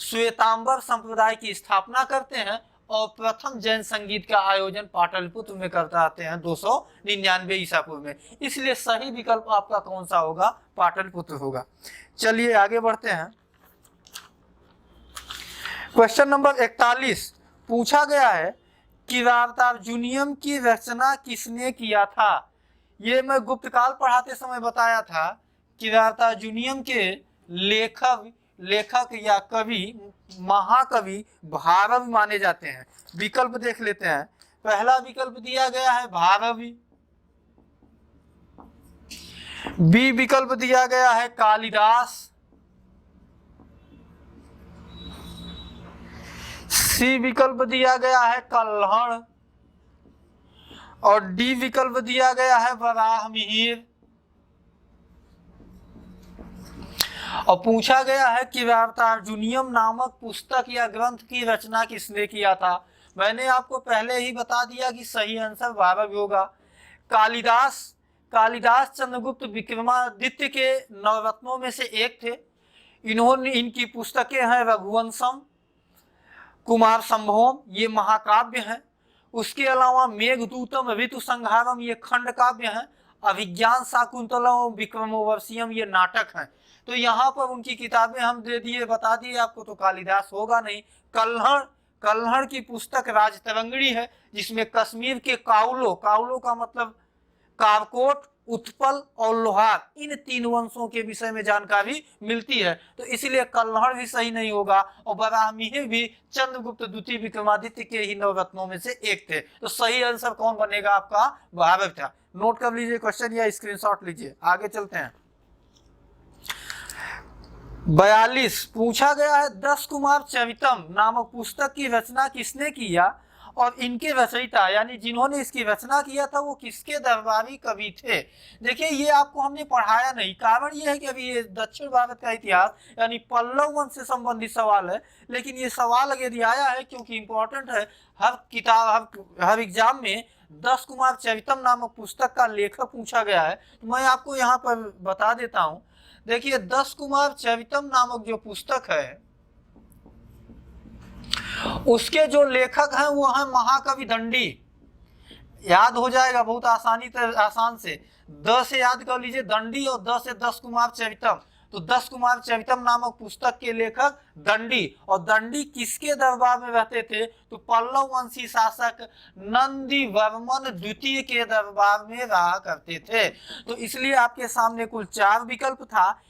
श्वेतांबर संप्रदाय की स्थापना करते हैं और प्रथम जैन संगीत का आयोजन पाटलिपुत्र में करते आते हैं 299 ईसा पूर्व में। इसलिए सही विकल्प आपका कौन सा होगा? पाटलिपुत्र होगा। चलिए आगे बढ़ते हैं। क्वेश्चन नंबर 41 पूछा गया है, किरातार्जुनियम की रचना किसने किया था? ये मैं गुप्तकाल पढ़ाते समय बताया था। किरातार्जुनियम के लेखक या कवि महाकवि भारवी माने जाते हैं। विकल्प देख लेते हैं। पहला विकल्प दिया गया है भारवी, बी विकल्प दिया गया है कालिदास, सी विकल्प दिया गया है कल्हण और डी विकल्प दिया गया है वराहमिहिर। और पूछा गया है कि किरातार्जुनियम नामक पुस्तक या ग्रंथ की रचना किसने किया था? मैंने आपको पहले ही बता दिया कि सही आंसर भारवी होगा। कालिदास चंद्रगुप्त विक्रमादित्य के नवरत्नों में से एक थे। इनकी पुस्तकें हैं रघुवंशम, कुमार संभवम, ये महाकाव्य हैं। उसके अलावा मेघदूतम, ऋतु संहारम, ये खंड काव्य हैं। अभिज्ञान शाकुंतलम, विक्रमोर्वशीयम, ये नाटक हैं। तो यहाँ पर उनकी किताबें हम दे दिए, बता दिए आपको, तो कालिदास होगा नहीं। कल्हण कल्हड़ की पुस्तक राजतरंगिणी है, जिसमें कश्मीर के काउलो, काउलो का मतलब कारकोट, उत्पल और लोहार, इन 3 वंशों के विषय में जानकारी मिलती है। तो इसलिए कल्हड़ भी सही नहीं होगा, और बराहमीर भी चंद्रगुप्त द्वितीय विक्रमादित्य के ही नवरत्नों में से एक थे। तो सही आंसर कौन बनेगा आपका? भारत था। नोट कर लीजिए क्वेश्चन या स्क्रीनशॉट लीजिए। आगे चलते हैं। 42 पूछा गया है, 10 कुमार चरितम नामक पुस्तक की रचना किसने किया और इनके रचयिता यानी जिन्होंने इसकी रचना किया था वो किसके दरबारी कवि थे? देखिए ये आपको हमने पढ़ाया नहीं, कारण ये है कि अभी ये दक्षिण भारत का इतिहास यानी पल्लव वंश से संबंधित सवाल है, लेकिन ये सवाल अगर आया है क्योंकि इंपॉर्टेंट है, हर किताब हर एग्जाम में 10 कुमार चरितम नामक पुस्तक का लेखक पूछा गया है। तो मैं आपको यहाँ पर बता देता हूँ। देखिए 10 कुमार चरितम नामक जो पुस्तक है उसके जो लेखक हैं वो हैं महाकवि दंडी। याद हो जाएगा बहुत आसान से, 10 से याद कर लीजिए दंडी और 10 से 10 कुमार चरितम। तो 10 कुमार चरितम नामक पुस्तक के लेखक दंडी, और दंडी किसके दरबार में रहते थे? तो पल्लव वंशी शासक नंदी वर्मन द्वितीय के दरबार में रहा करते थे। तो इसलिए आपके सामने कुल 4 विकल्प था,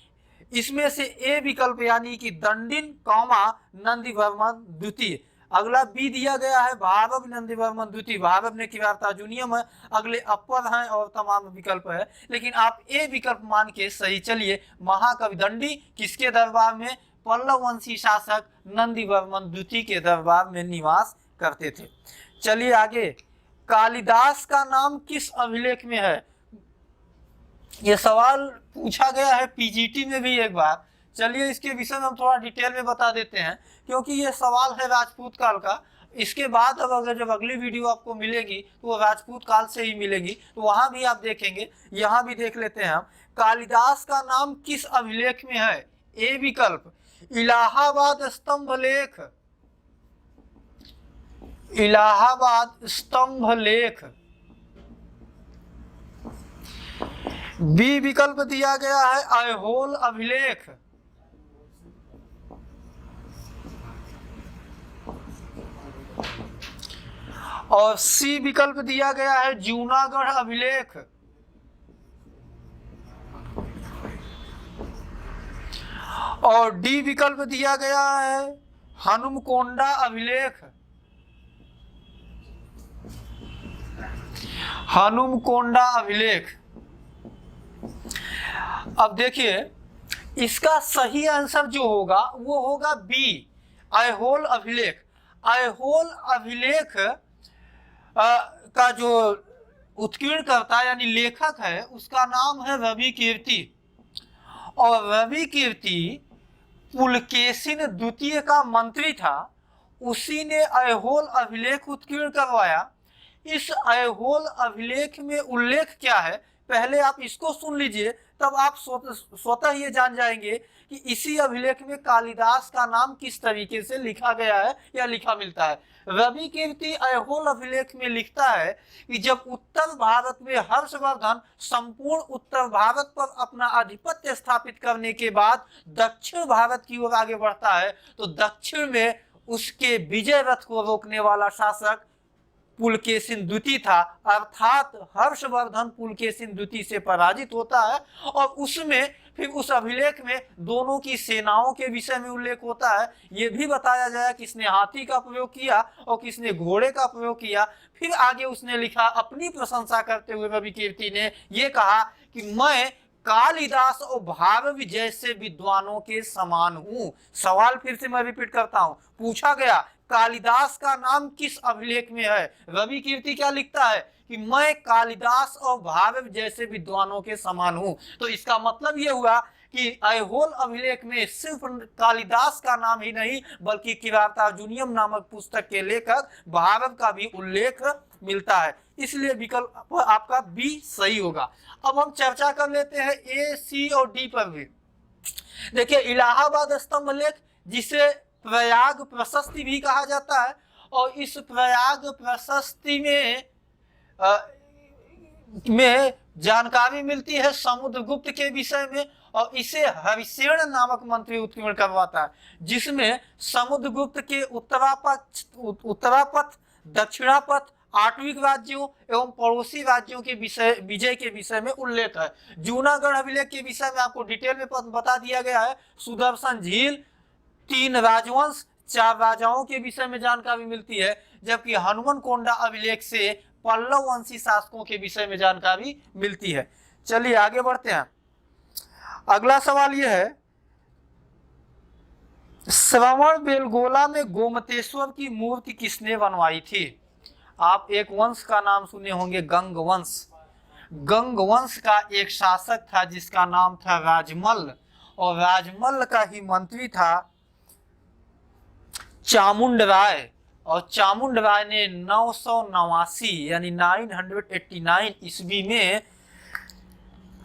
इसमें से ए विकल्प यानी कि दंडिन कौमा नंदी वर्मन द्वितीय। अगला बी दिया गया है भार्गव नंदी वर्मन द्वितीय, भार्गव ने किरातार्जुनियम है, अगले अपर हैं और तमाम विकल्प है, लेकिन आप ए विकल्प मान के सही चलिए। महाकवि दंडी किसके दरबार में? पल्लव वंशी शासक नंदी वर्मन द्वितीय के दरबार में निवास करते थे। चलिए आगे, कालिदास का नाम किस अभिलेख में है? ये सवाल पूछा गया है पीजीटी में भी एक बार। चलिए इसके विषय में हम थोड़ा डिटेल में बता देते हैं, क्योंकि ये सवाल है राजपूत काल का। इसके बाद अब अगर जब अगली वीडियो आपको मिलेगी तो वो राजपूत काल से ही मिलेगी, तो वहां भी आप देखेंगे। यहाँ भी देख लेते हैं हम, कालिदास का नाम किस अभिलेख में है? ए विकल्प इलाहाबाद स्तंभ लेख, इलाहाबाद स्तंभ लेख। बी विकल्प दिया गया है ऐहोल अभिलेख, और सी विकल्प दिया गया है जूनागढ़ अभिलेख, और डी विकल्प दिया गया है हनुमकोंडा अभिलेख, हनुमकोंडा अभिलेख। अब देखिए इसका सही आंसर जो होगा वो होगा बी, ऐहोल अभिलेख। ऐहोल अभिलेख का जो उत्कीर्ण करता यानी लेखक है उसका नाम है रवि कीर्ति, और रवि कीर्ति पुलकेशिन द्वितीय का मंत्री था, उसी ने ऐहोल अभिलेख उत्कीर्ण करवाया। इस ऐहोल अभिलेख में उल्लेख क्या है, पहले आप इसको सुन लीजिए, तब आप स्वतः ये जान जाएंगे कि इसी अभिलेख में कालिदास का नाम किस तरीके से लिखा गया है या लिखा मिलता है। रवि कीर्ति ऐहोल अभिलेख में लिखता है कि जब उत्तर भारत में हर्षवर्धन संपूर्ण उत्तर भारत पर अपना आधिपत्य स्थापित करने के बाद दक्षिण भारत की ओर आगे बढ़ता है, तो दक्षिण में उसके विजय रथ को रोकने वाला शासक पुलकेशिन द्वितीय था, अर्थात हर्षवर्धन पुलकेशिन द्वितीय से पराजित होता है। और उसमें फिर उस अभिलेख में दोनों की सेनाओं के विषय में उल्लेख होता है, ये भी बताया गया किसने हाथी का प्रयोग किया और किसने घोड़े का प्रयोग किया। फिर आगे उसने लिखा, अपनी प्रशंसा करते हुए रवि कीर्ति ने ये कहा कि मैं कालिदास और भारवी जैसे विद्वानों के समान हूं। सवाल फिर से मैं रिपीट करता हूं, पूछा गया कालिदास का नाम किस अभिलेख में है? रवि कीर्ति क्या लिखता है कि मैं कालिदास और भारवी जैसे विद्वानों के समान हूं। तो इसका मतलब यह हुआ कि ऐहोल अभिलेख में सिर्फ कालिदास का नाम ही नहीं बल्कि किरातार्जुनियम नामक पुस्तक के लेखक भारव का भी उल्लेख मिलता है, इसलिए विकल्प आपका बी सही होगा। अब हम चर्चा कर लेते हैं ए, सी और डी पर भी। देखिए इलाहाबाद स्तंभ लेख, जिसे प्रयाग प्रशस्ति भी कहा जाता है, और इस प्रयाग प्रशस्ति में जानकारी मिलती है समुद्रगुप्त के विषय में, और इसे हरिसेन नामक मंत्री उत्कीर्ण करवाता है, जिसमें समुद्रगुप्त के उत्तरापथ, दक्षिणापथ, आठवीं राज्यों एवं पड़ोसी राज्यों के विजय के विषय में उल्लेख है। जूनागढ़ अभिलेख के विषय में आपको डिटेल में बता दिया गया है। सुदर्शन झील, 3 राजवंश, 4 राजाओं के विषय में जानकारी मिलती है, जबकि हनुमान कोंडा अभिलेख से पल्लव वंशी शासकों के विषय में जानकारी मिलती है। चलिए आगे बढ़ते हैं। अगला सवाल यह है, श्रवण बेलगोला में गोमतेश्वर की मूर्ति किसने बनवाई थी? आप एक वंश का नाम सुने होंगे, गंग वंश। गंग वंश का एक शासक था जिसका नाम था राजमल्ल, और राजमल्ल का ही मंत्री था चामुंड राय, और चामुंड राय ने 989 यानी 989 ईस्वी में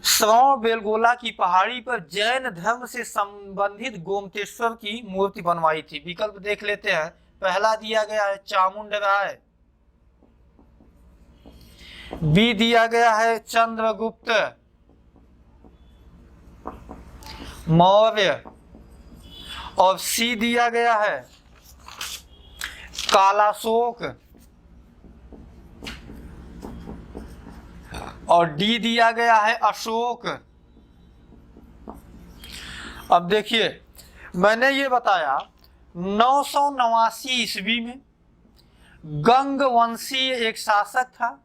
श्रवण बेलगोला की पहाड़ी पर जैन धर्म से संबंधित गोमतेश्वर की मूर्ति बनवाई थी। विकल्प देख लेते हैं। पहला दिया गया है चामुंड राय, बी दिया गया है चंद्रगुप्त मौर्य, और सी दिया गया है कालाशोक, और डी दिया गया है अशोक। अब देखिए, मैंने ये बताया 989 ईस्वी में गंग वंशी एक शासक था,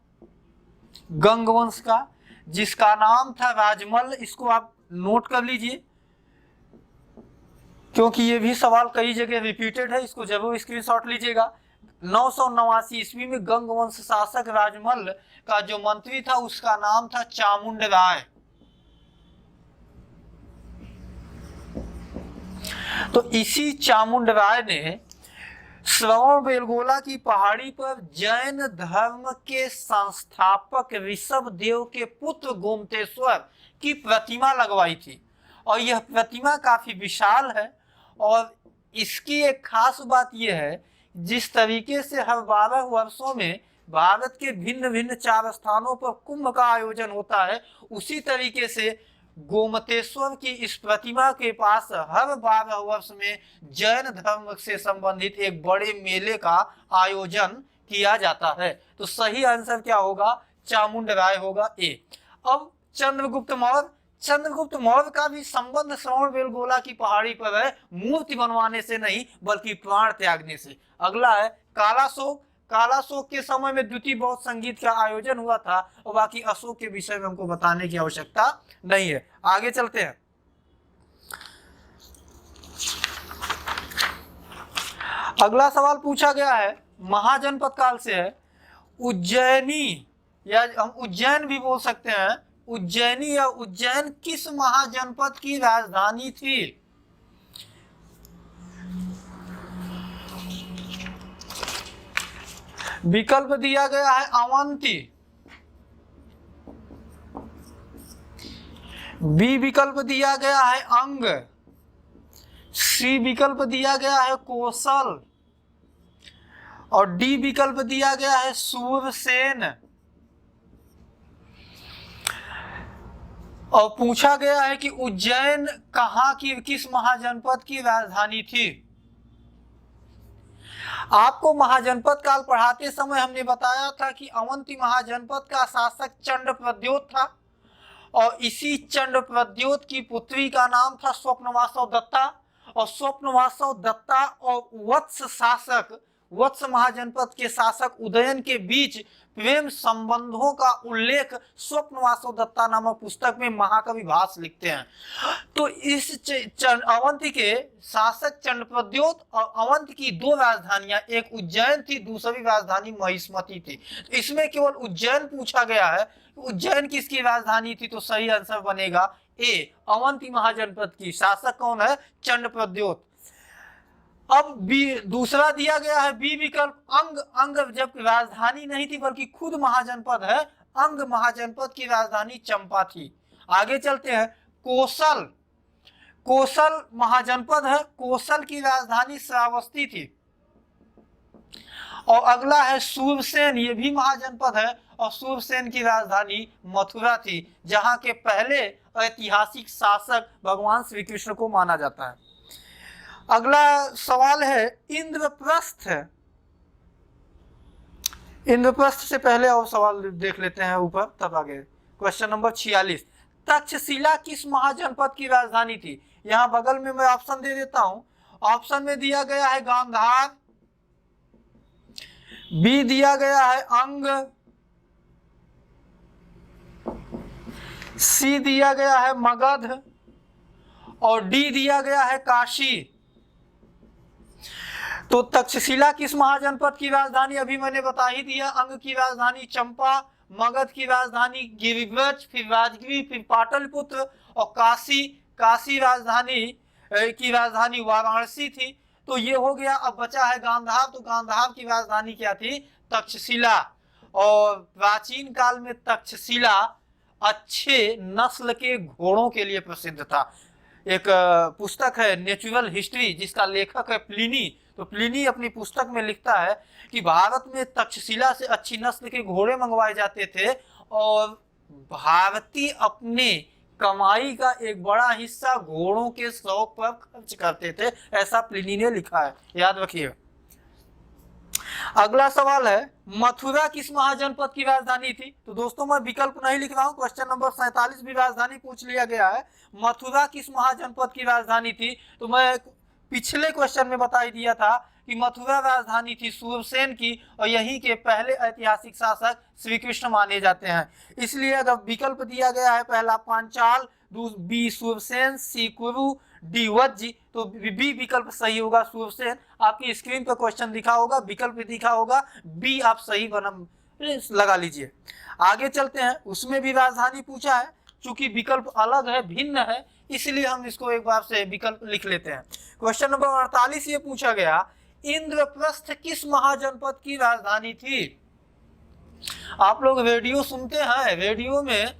गंग वंश का, जिसका नाम था राजमल्ल। इसको आप नोट कर लीजिए, क्योंकि ये भी सवाल कई जगह रिपीटेड है, इसको जरूर स्क्रीनशॉट लीजिएगा। 989 ईस्वी में गंग वंश शासक राजमल्ल का जो मंत्री था उसका नाम था चामुंड राय। तो इसी चामुंड राय ने श्रवण बेलगोला की पहाड़ी पर जैन धर्म के संस्थापक ऋषभ देव के पुत्र गोमतेश्वर की प्रतिमा लगवाई थी, और यह प्रतिमा काफी विशाल है। और इसकी एक खास बात यह है, जिस तरीके से हर 12 वर्षों में भारत के भिन्न भिन्न 4 स्थानों पर कुंभ का आयोजन होता है, उसी तरीके से गोमतेश्वर की इस प्रतिमा के पास हर 12 वर्ष में जैन धर्म से संबंधित एक बड़े मेले का आयोजन किया जाता है। तो सही आंसर क्या होगा? चामुंड राय होगा, ए। अब चंद्रगुप्त मौर्य, चंद्रगुप्त मौर्य का भी संबंध श्रवण बेलगोला की पहाड़ी पर है, मूर्ति बनवाने से नहीं बल्कि प्राण त्यागने से। अगला है कालाशोक। कालाशोक के समय में द्वितीय बौद्ध संगीत का आयोजन हुआ था, और बाकी अशोक के विषय में हमको बताने की आवश्यकता नहीं है। आगे चलते हैं। अगला सवाल पूछा गया है, महाजनपद काल से है। उज्जैनी, या हम उज्जैन भी बोल सकते हैं, उज्जैनी या उज्जैन किस महाजनपद की राजधानी थी? विकल्प दिया गया है अवंती, बी विकल्प दिया गया है अंग, सी विकल्प दिया गया है कौशल, और डी विकल्प दिया गया है सूरसेन। और पूछा गया है कि उज्जैन कहाँ की, किस महाजनपद की राजधानी थी? आपको महाजनपद काल पढ़ाते समय हमने बताया था कि अवंती महाजनपद का शासक चंड प्रद्योत था, और इसी चंड प्रद्योत की पुत्री का नाम था स्वप्नवासव दत्ता, और स्वप्नवासव दत्ता और वत्स महाजनपद के शासक उदयन के बीच प्रेम संबंधों का उल्लेख स्वप्नवासव दत्ता नामक पुस्तक में महाकवि भास लिखते हैं। तो इस अवंती के शासक चंद्रप्रद्योत और अवंत की 2 राजधानियां, एक उज्जैन थी, दूसरी राजधानी महिष्मती थी। तो इसमें केवल उज्जैन पूछा गया है, उज्जैन किसकी राजधानी थी? तो सही आंसर बनेगा ए, अवंती महाजनपद की। शासक कौन है? चंद्रप्रद्योत। अब बी दूसरा दिया गया है, बी विकल्प अंग। अंग जब राजधानी नहीं थी बल्कि खुद महाजनपद है, अंग महाजनपद की राजधानी चंपा थी। आगे चलते हैं। कौशल, कौशल महाजनपद है, कौशल की राजधानी श्रावस्ती थी। और अगला है सूरसेन, ये भी महाजनपद है और सूरसेन की राजधानी मथुरा थी, जहां के पहले ऐतिहासिक शासक भगवान श्री कृष्ण को माना जाता है। अगला सवाल है इंद्रप्रस्थ। इंद्रप्रस्थ से पहले और सवाल देख लेते हैं ऊपर, तब आगे। क्वेश्चन नंबर 46, तक्षशिला किस महाजनपद की राजधानी थी? यहां बगल में मैं ऑप्शन दे देता हूं। ऑप्शन में दिया गया है गांधार, बी दिया गया है अंग, सी दिया गया है मगध और डी दिया गया है काशी। तो तक्षशिला किस महाजनपद की राजधानी अभी मैंने बता ही दिया। अंग की राजधानी चंपा, मगध की राजधानी गिरिव्रज, फिर राजगिरी, फिर पाटलिपुत्र और काशी राजधानी की राजधानी वाराणसी थी। तो ये हो गया। अब बचा है गांधार। तो गांधार की राजधानी क्या थी? तक्षशिला। और प्राचीन काल में तक्षशिला अच्छे नस्ल के घोड़ों के लिए प्रसिद्ध था। एक पुस्तक है नेचुरल हिस्ट्री, जिसका लेखक है प्लिनी। तो प्लिनी अपनी पुस्तक में लिखता है कि भारत में तक्षशिला से अच्छी नस्ल के घोड़े मंगवाए जाते थे और भारतीय अपने कमाई का एक बड़ा हिस्सा घोड़ों के शौक पर खर्च करते थे। ऐसा प्लिनी ने लिखा है, याद रखिए। अगला सवाल है मथुरा किस महाजनपद की राजधानी थी? तो दोस्तों मैं विकल्प नहीं लिख रहा हूं, क्वेश्चन नंबर 47 भी राजधानी पूछ लिया गया है। मथुरा किस महाजनपद की राजधानी थी? तो मैं पिछले क्वेश्चन में बता ही दिया था कि मथुरा राजधानी थी सूरसेन की और यहीं के पहले ऐतिहासिक शासक श्री कृष्ण माने जाते हैं। इसलिए अगर विकल्प दिया गया है पहला पांचाल, बी सूरसेन, सी कुरु, डी वज्जी, तो बी विकल्प सही होगा सूरसेन। आपकी स्क्रीन पर क्वेश्चन दिखा होगा, विकल्प दिखा होगा, बी आप सही लगा लीजिए। आगे चलते हैं, उसमें भी राजधानी पूछा है। चूंकि विकल्प अलग है, भिन्न है, इसलिए हम इसको एक बार से विकल्प लिख लेते हैं। क्वेश्चन नंबर 48 ये पूछा गया इंद्रप्रस्थ किस महाजनपद की राजधानी थी? आप लोग रेडियो सुनते हैं, रेडियो में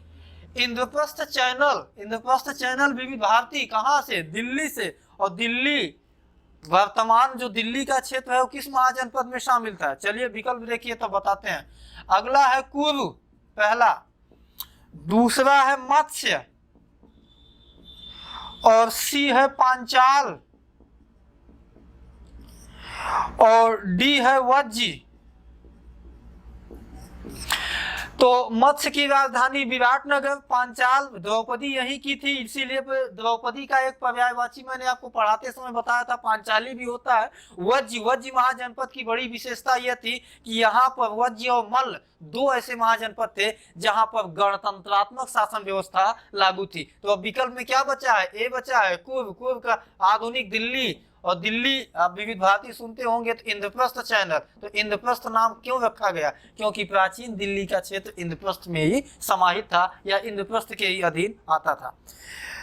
इंद्रप्रस्थ चैनल विविध भारती कहां से? दिल्ली से। और दिल्ली, वर्तमान जो दिल्ली का क्षेत्र है वो किस महाजनपद में शामिल था? चलिए विकल्प देखिए तो बताते हैं। अगला है कुरु, पहला। दूसरा है मत्स्य और सी है पांचाल और डी है वज्जी। तो मत्स्य की राजधानी विराटनगर, पांचाल द्रौपदी यही की थी, इसीलिए द्रौपदी का एक पर्यायवाची मैंने आपको पढ़ाते समय बताया था, पांचाली भी होता है। वज्जी महाजनपद की बड़ी विशेषता यह थी कि यहाँ पर वज्जी और मल्ल दो ऐसे महाजनपद थे जहां पर गणतंत्रात्मक शासन व्यवस्था लागू थी। तो अब विकल्प में क्या बचा है? ए बचा है कुर्ग का आधुनिक दिल्ली। और दिल्ली आप विविध भारती सुनते होंगे तो इंद्रप्रस्थ चैनल। तो इंद्रप्रस्थ नाम क्यों रखा गया? क्योंकि प्राचीन दिल्ली का क्षेत्र इंद्रप्रस्थ में ही समाहित था या इंद्रप्रस्थ के ही अधीन आता था।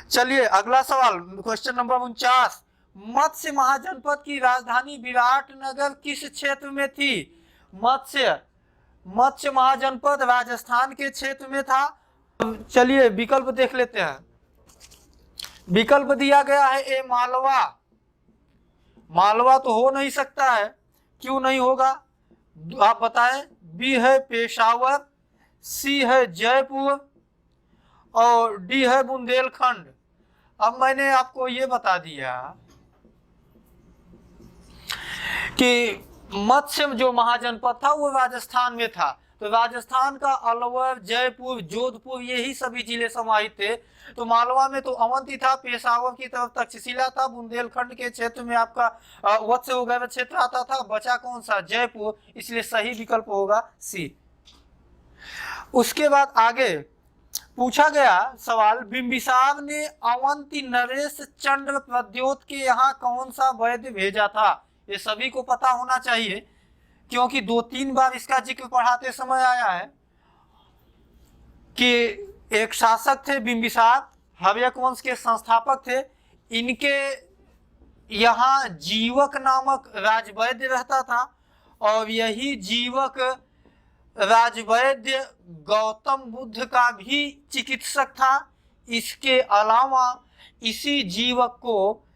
चलिए अगला सवाल, क्वेश्चन नंबर 49, मत्स्य महाजनपद की राजधानी विराटनगर किस क्षेत्र में थी? मत्स्य महाजनपद राजस्थान के क्षेत्र में था। चलिए विकल्प देख लेते हैं। विकल्प दिया गया है ए मालवा तो हो नहीं सकता है, क्यों नहीं होगा आप बताएं। बी है पेशावर, सी है जयपुर और डी है बुंदेलखंड। अब मैंने आपको ये बता दिया कि मत्स्य जो महाजनपद था वो राजस्थान में था। तो राजस्थान का अलवर, जयपुर, जोधपुर यही सभी जिले समाहित थे। तो मालवा में तो अवंती था, पेशावर की तरफ तक्षशिला था, बुंदेलखंड के क्षेत्र में आपका वत्स वगैरह क्षेत्र आता था। बचा कौन सा? जयपुर। इसलिए सही विकल्प होगा सी। उसके बाद आगे पूछा गया सवाल, बिंबिसार ने अवंती नरेश चंद्र प्रद्योत के यहाँ कौन सा वैद्य भेजा था? ये सभी को पता होना चाहिए क्योंकि 2-3 बार इसका जिक्र पढ़ाते समय आया है कि एक शासक थे बिंबिसार, हव्यक वंश के संस्थापक थे। इनके यहाँ जीवक नामक राजवैद्य रहता था और यही जीवक राजवैद्य गौतम बुद्ध का भी चिकित्सक था। इसके अलावा इसी जीवक को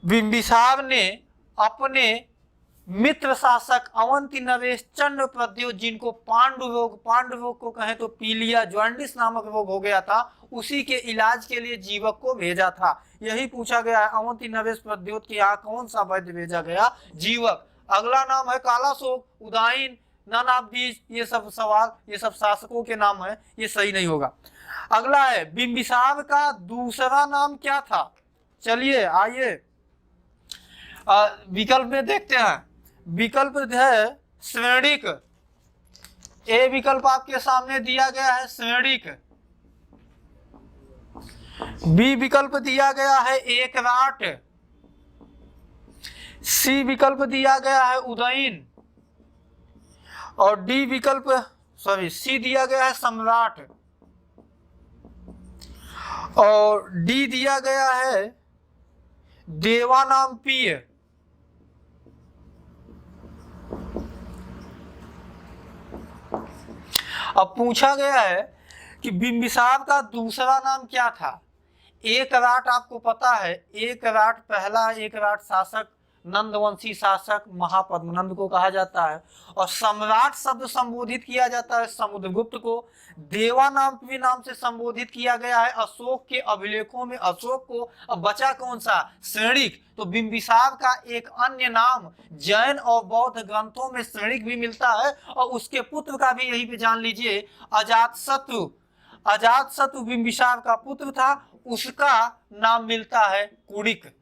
बिंबिसार ने अपने मित्र शासक अवंती नरेश चंद्र प्रद्योत, जिनको पांडु रोग को कहें तो पीलिया जॉन्डिस नामक रोग हो गया था, उसी के इलाज के लिए जीवक को भेजा था। यही पूछा गया है, अवंती नरेश प्रद्योत के यहाँ कौन सा वैद्य भेजा गया? जीवक। अगला नाम है Kalashoka, Udayan, none of these, ये सब सवाल, ये सब शासकों के नाम है, ये सही नहीं होगा। अगला है बिंबिसार का दूसरा नाम क्या था? चलिए आइए विकल्प में देखते हैं। विकल्प है श्रेणिक। ए विकल्प आपके सामने दिया गया है श्रेणिक। बी विकल्प दिया गया है एकराट। सी विकल्प दिया गया है उदयन और डी विकल्प सी दिया गया है सम्राट और डी दिया गया है देवानाम्पीय। अब पूछा गया है कि बिंबिसार का दूसरा नाम क्या था? एकराट आपको पता है, एकराट पहला एकराट शासक, नंदवंशी शासक महापद्मनंद को कहा जाता है और सम्राट शब्द संबोधित किया जाता है समुद्रगुप्त को। देवानाम्पी नाम से संबोधित किया गया है अशोक के अभिलेखों में अशोक को। अब बचा कौन सा? श्रेणिक। तो बिंबिसार का एक अन्य नाम जैन और बौद्ध ग्रंथों में श्रेणिक भी मिलता है और उसके पुत्र का भी यहीं पे जान लीजिए अजातशत्रु। अजातशत्रु बिंबिसार का पुत्र था, उसका नाम मिलता है कुणिक।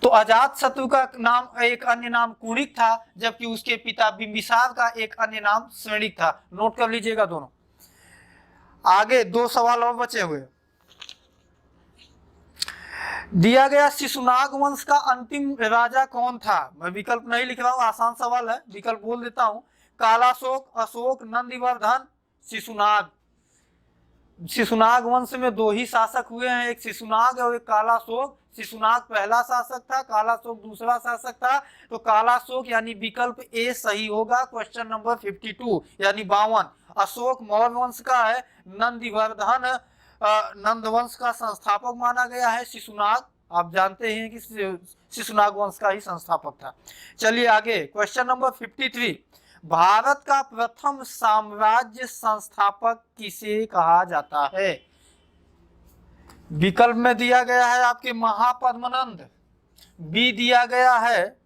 तो अजातशत्रु का नाम एक अन्य नाम कुणिक था, जबकि उसके पिता बिंबिसार का एक अन्य नाम श्रेणिक था। नोट कर लीजिएगा दोनों। आगे दो सवाल और बचे हुए। दिया गया शिशुनाग वंश का अंतिम राजा कौन था? मैं विकल्प नहीं लिख रहा हूं, आसान सवाल है, विकल्प बोल देता हूं। कालाशोक, अशोक, नंदिवर्धन, शिशुनाग। शिशुनाग वंश में दो ही शासक हुए हैं, एक शिशुनाग और एक कालाशोक। शिशुनाग पहला शासक था, कालाशोक दूसरा शासक था। तो कालाशोक यानी विकल्प ए सही होगा। क्वेश्चन नंबर 52 यानी 52। अशोक मौर्य वंश का है, नंदिवर्धन नंदवंश का संस्थापक माना गया है। शिशुनाग आप जानते हैं कि शिशुनाग वंश का ही संस्थापक था। चलिए आगे क्वेश्चन नंबर 53। भारत का प्रथम साम्राज्य संस्थापक किसे कहा जाता है? विकल्प में दिया गया है आपके महापद्मनंद, बी दिया गया है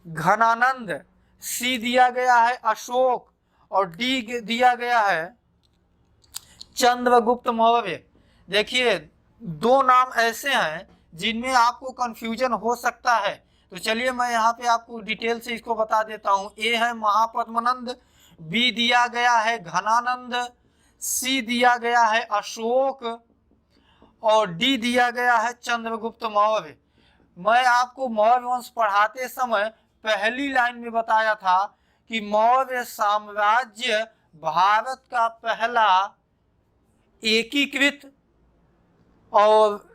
घनानंद, सी दिया गया है अशोक और डी दिया गया है चंद्रगुप्त मौर्य। देखिए दो नाम ऐसे हैं जिनमें आपको कंफ्यूजन हो सकता है, तो चलिए मैं यहाँ पे आपको डिटेल से इसको बता देता हूँ। ए है महापद्मनंद, बी दिया गया है घनानंद, सी दिया गया है अशोक और डी दिया गया है चंद्रगुप्त मौर्य। मैं आपको मौर्य वंश पढ़ाते समय पहली लाइन में बताया था कि मौर्य साम्राज्य भारत का पहला एकीकृत और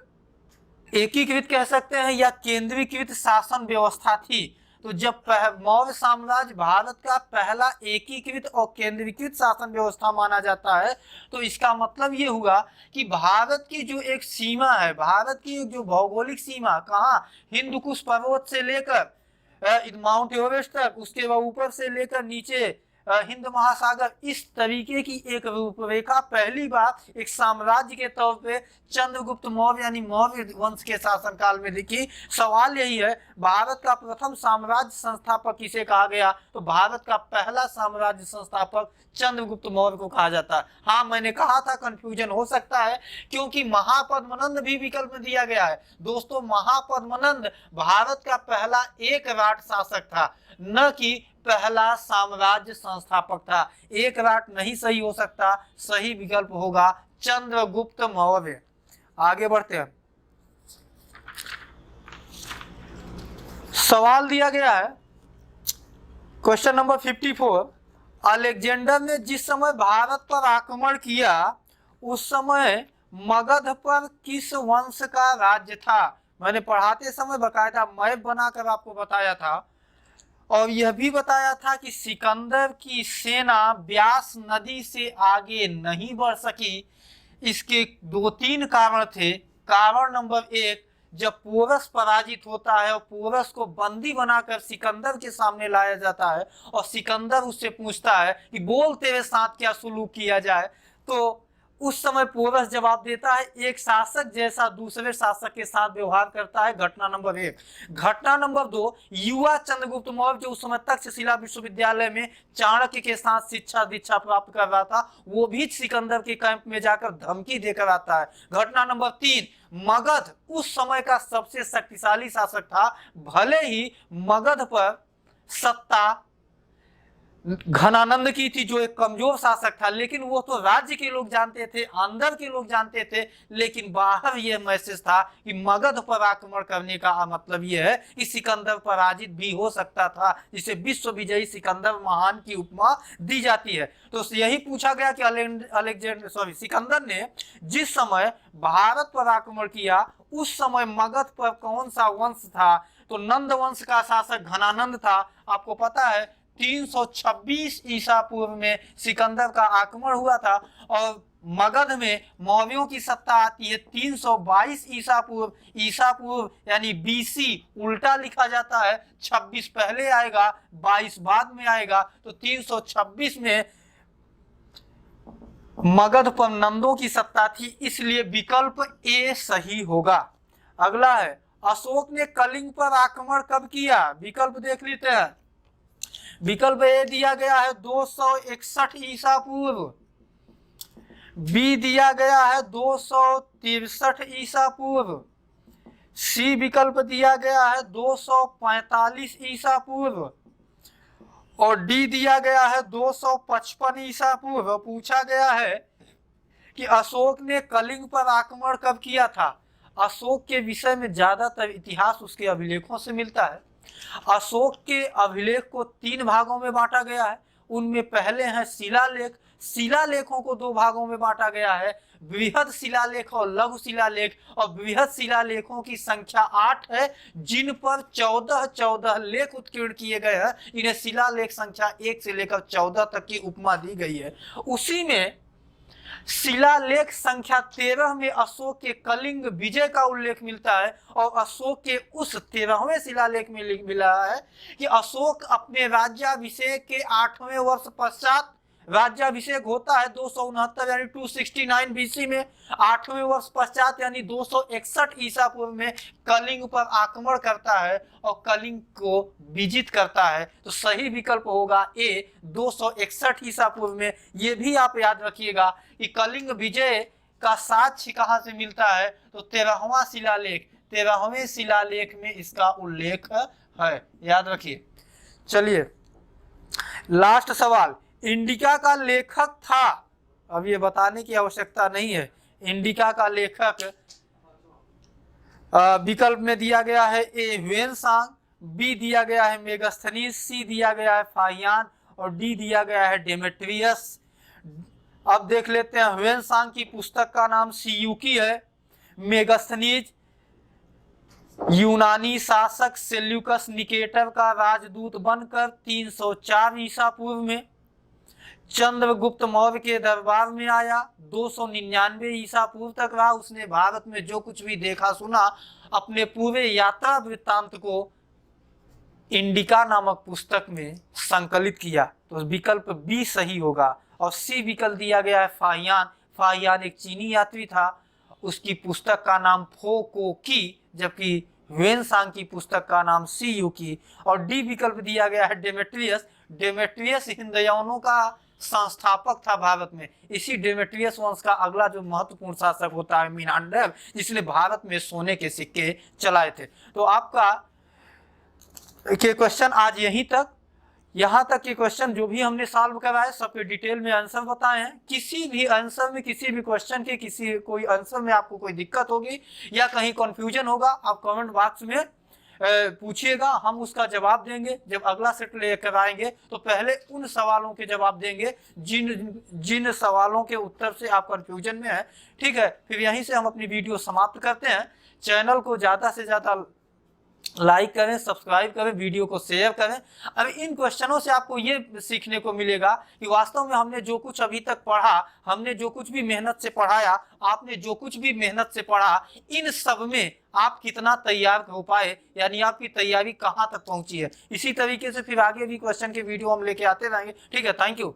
एकीकृत कह सकते हैं या केंद्रीकृत शासन व्यवस्था थी। तो जब मौर्य साम्राज्य भारत का पहला एकीकृत और केंद्रीकृत शासन व्यवस्था माना जाता है, तो इसका मतलब ये हुआ कि भारत की जो एक सीमा है, भारत की जो भौगोलिक सीमा कहाँ, हिंद कुश पर्वत से लेकर माउंट एवरेस्ट तक, उसके बाद ऊपर से लेकर नीचे हिंद महासागर, इस तरीके की एक रूपरेखा पहली बार एक साम्राज्य के तौर पे चंद्रगुप्त मौर्य यानी मौर्य वंश के शासनकाल में दिखी। सवाल यही है भारत का प्रथम साम्राज्य संस्थापक किसे कहा गया? तो भारत का पहला साम्राज्य संस्थापक चंद्रगुप्त मौर्य को कहा जाता है। हाँ मैंने कहा था कंफ्यूजन हो सकता है क्योंकि महापद्मनंद भी विकल्प में दिया गया है। दोस्तों महापद्मनंद भारत का पहला एक राट शासक था, न कि पहला साम्राज्य संस्थापक था। एक राट नहीं सही हो सकता, सही विकल्प होगा चंद्रगुप्त मौर्य। आगे बढ़ते हैं। सवाल दिया गया है क्वेश्चन नंबर 54। अलेक्जेंडर ने जिस समय भारत पर आक्रमण किया उस समय मगध पर किस वंश का राज्य था? मैंने पढ़ाते समय बकायदा मैप बनाकर आपको बताया था और यह भी बताया था कि सिकंदर की सेना ब्यास नदी से आगे नहीं बढ़ सकी। इसके दो तीन कारण थे। कारण नंबर एक, जब पोरस पराजित होता है और पोरस को बंदी बनाकर सिकंदर के सामने लाया जाता है और सिकंदर उससे पूछता है कि बोल तेरे साथ क्या सुलूक किया जाए, तो उस समय पोरस जवाब देता है एक शासक जैसा दूसरे शासक के साथ व्यवहार करता है। घटना नंबर 1। घटना नंबर 2, युवा चंद्रगुप्त मौर्य जो उस समय तक्षशिला विश्वविद्यालय में चाणक्य के साथ शिक्षा दीक्षा प्राप्त कर रहा था, वो भी सिकंदर के कैंप में जाकर धमकी देकर आता है। घटना नंबर 3, मगध उस समय का सबसे शक्तिशाली शासक था। भले ही मगध पर सत्ता घनानंद की थी जो एक कमजोर शासक था, लेकिन वो तो राज्य के लोग जानते थे, अंदर के लोग जानते थे, लेकिन बाहर यह मैसेज था कि मगध पर आक्रमण करने का मतलब यह है कि सिकंदर पराजित भी हो सकता था, जिसे विश्व विजयी सिकंदर महान की उपमा दी जाती है। तो यही पूछा गया कि सिकंदर ने जिस समय भारत पर आक्रमण किया उस समय मगध पर कौन सा वंश था, तो नंद वंश का शासक घनानंद था। आपको पता है 326 ईसा पूर्व में सिकंदर का आक्रमण हुआ था और मगध में मौर्यों की सत्ता आती है 322 ईसा पूर्व यानी बीसी उल्टा लिखा जाता है, 26 पहले आएगा 22 बाद में आएगा, तो 326 में मगध पर नंदों की सत्ता थी, इसलिए विकल्प ए सही होगा। अगला है अशोक ने कलिंग पर आक्रमण कब किया, विकल्प देख लेते हैं। विकल्प ए दिया गया है 261 ईसा पूर्व, बी दिया गया है 263 ईसा पूर्व, सी विकल्प दिया गया है 245 ईसा पूर्व और डी दिया गया है 255 ईसा पूर्व। पूछा गया है कि अशोक ने कलिंग पर आक्रमण कब किया था। अशोक के विषय में ज्यादातर इतिहास उसके अभिलेखों से मिलता है। अशोक के अभिलेख को 3 भागों में बांटा गया है। उनमें पहले हैं शिलालेख। शिलालेखों को 2 भागों में बांटा गया है, बृहद शिलालेख और लघु शिलालेख। और बृहद शिलालेखों की संख्या 8 है, जिन पर 14 लेख उत्कीर्ण किए गए हैं। इन्हें शिलालेख संख्या 1 से लेकर 14 तक की उपमा दी गई है। उसी में शिलालेख संख्या 13 में अशोक के कलिंग विजय का उल्लेख मिलता है और अशोक के उस 13वें शिलालेख में मिला है कि अशोक अपने राज्याभिषेक के 8वें वर्ष पश्चात राज्याभिषेक होता है 269 यानी 269 बीसी में, 8वें वर्ष पश्चात यानी 261 ईसा पूर्व में कलिंग पर आक्रमण करता है और कलिंग को विजित करता है। तो सही विकल्प होगा ए 261 ईसा पूर्व में। ये भी आप याद रखिएगा कि कलिंग विजय का साक्ष्य कहाँ से मिलता है, तो 13वां शिलालेख, 13वें शिलालेख में इसका उल्लेख है, याद रखिए। चलिए लास्ट सवाल, इंडिका का लेखक था, अब ये बताने की आवश्यकता नहीं है। इंडिका का लेखक विकल्प में दिया गया है ए ह्वेनसांग, बी दिया गया है मेगास्थनीज, सी दिया गया है फाहियान और डी दिया गया है डेमेट्रियस। अब देख लेते हैं, ह्वेनसांग की पुस्तक का नाम सियूकी है। मेगास्थनीज यूनानी शासक सेल्यूकस निकेटर का राजदूत बनकर 304 ईसा पूर्व में चंद्रगुप्त मौर्य के दरबार में आया, 299 ईसा पूर्व तक रहा। उसने भारत में जो कुछ भी देखा सुना अपने पूरे यात्रा वृत्तांत को इंडिका नामक पुस्तक में संकलित किया। तो विकल्प बी सही होगा। और सी विकल्प दिया गया है फाहियान। फाहियान एक चीनी यात्री था, उसकी पुस्तक का नाम फो को की, जबकि ह्वेनसांग की पुस्तक का नाम सियूकी। और डी विकल्प दिया गया है डेमेट्रियस। डेमेट्रियस हिंदयानों का संस्थापक था भारत में। इसी डेमेट्रियस वंश का अगला जो महत्वपूर्ण शासक होता है मीनांडर, जिसने भारत में सोने के सिक्के चलाए थे। तो आपका के क्वेश्चन आज यहीं तक, यहाँ तक के क्वेश्चन जो भी हमने सॉल्व कराए सबके डिटेल में आंसर बताए हैं। किसी भी आंसर में, किसी भी क्वेश्चन के कोई आंसर में आपको कोई दिक्कत होगी या कहीं कंफ्यूजन होगा, आप कमेंट बॉक्स में पूछिएगा, हम उसका जवाब देंगे। जब अगला सेट लेकर आएंगे तो पहले उन सवालों के जवाब देंगे जिन सवालों के उत्तर से आप कंफ्यूजन में हैं। ठीक है, फिर यहीं से हम अपनी वीडियो समाप्त करते हैं। चैनल को ज़्यादा से ज़्यादा लाइक करें, सब्सक्राइब करें, वीडियो को शेयर करें। अब इन क्वेश्चनों से आपको ये सीखने को मिलेगा कि वास्तव में हमने जो कुछ अभी तक पढ़ा, हमने जो कुछ भी मेहनत से पढ़ाया, आपने जो कुछ भी मेहनत से पढ़ा, इन सब में आप कितना तैयार हो पाए, यानी आपकी तैयारी कहाँ तक पहुंची है। इसी तरीके से फिर आगे भी क्वेश्चन के वीडियो हम लेके आते रहेंगे। ठीक है, थैंक यू।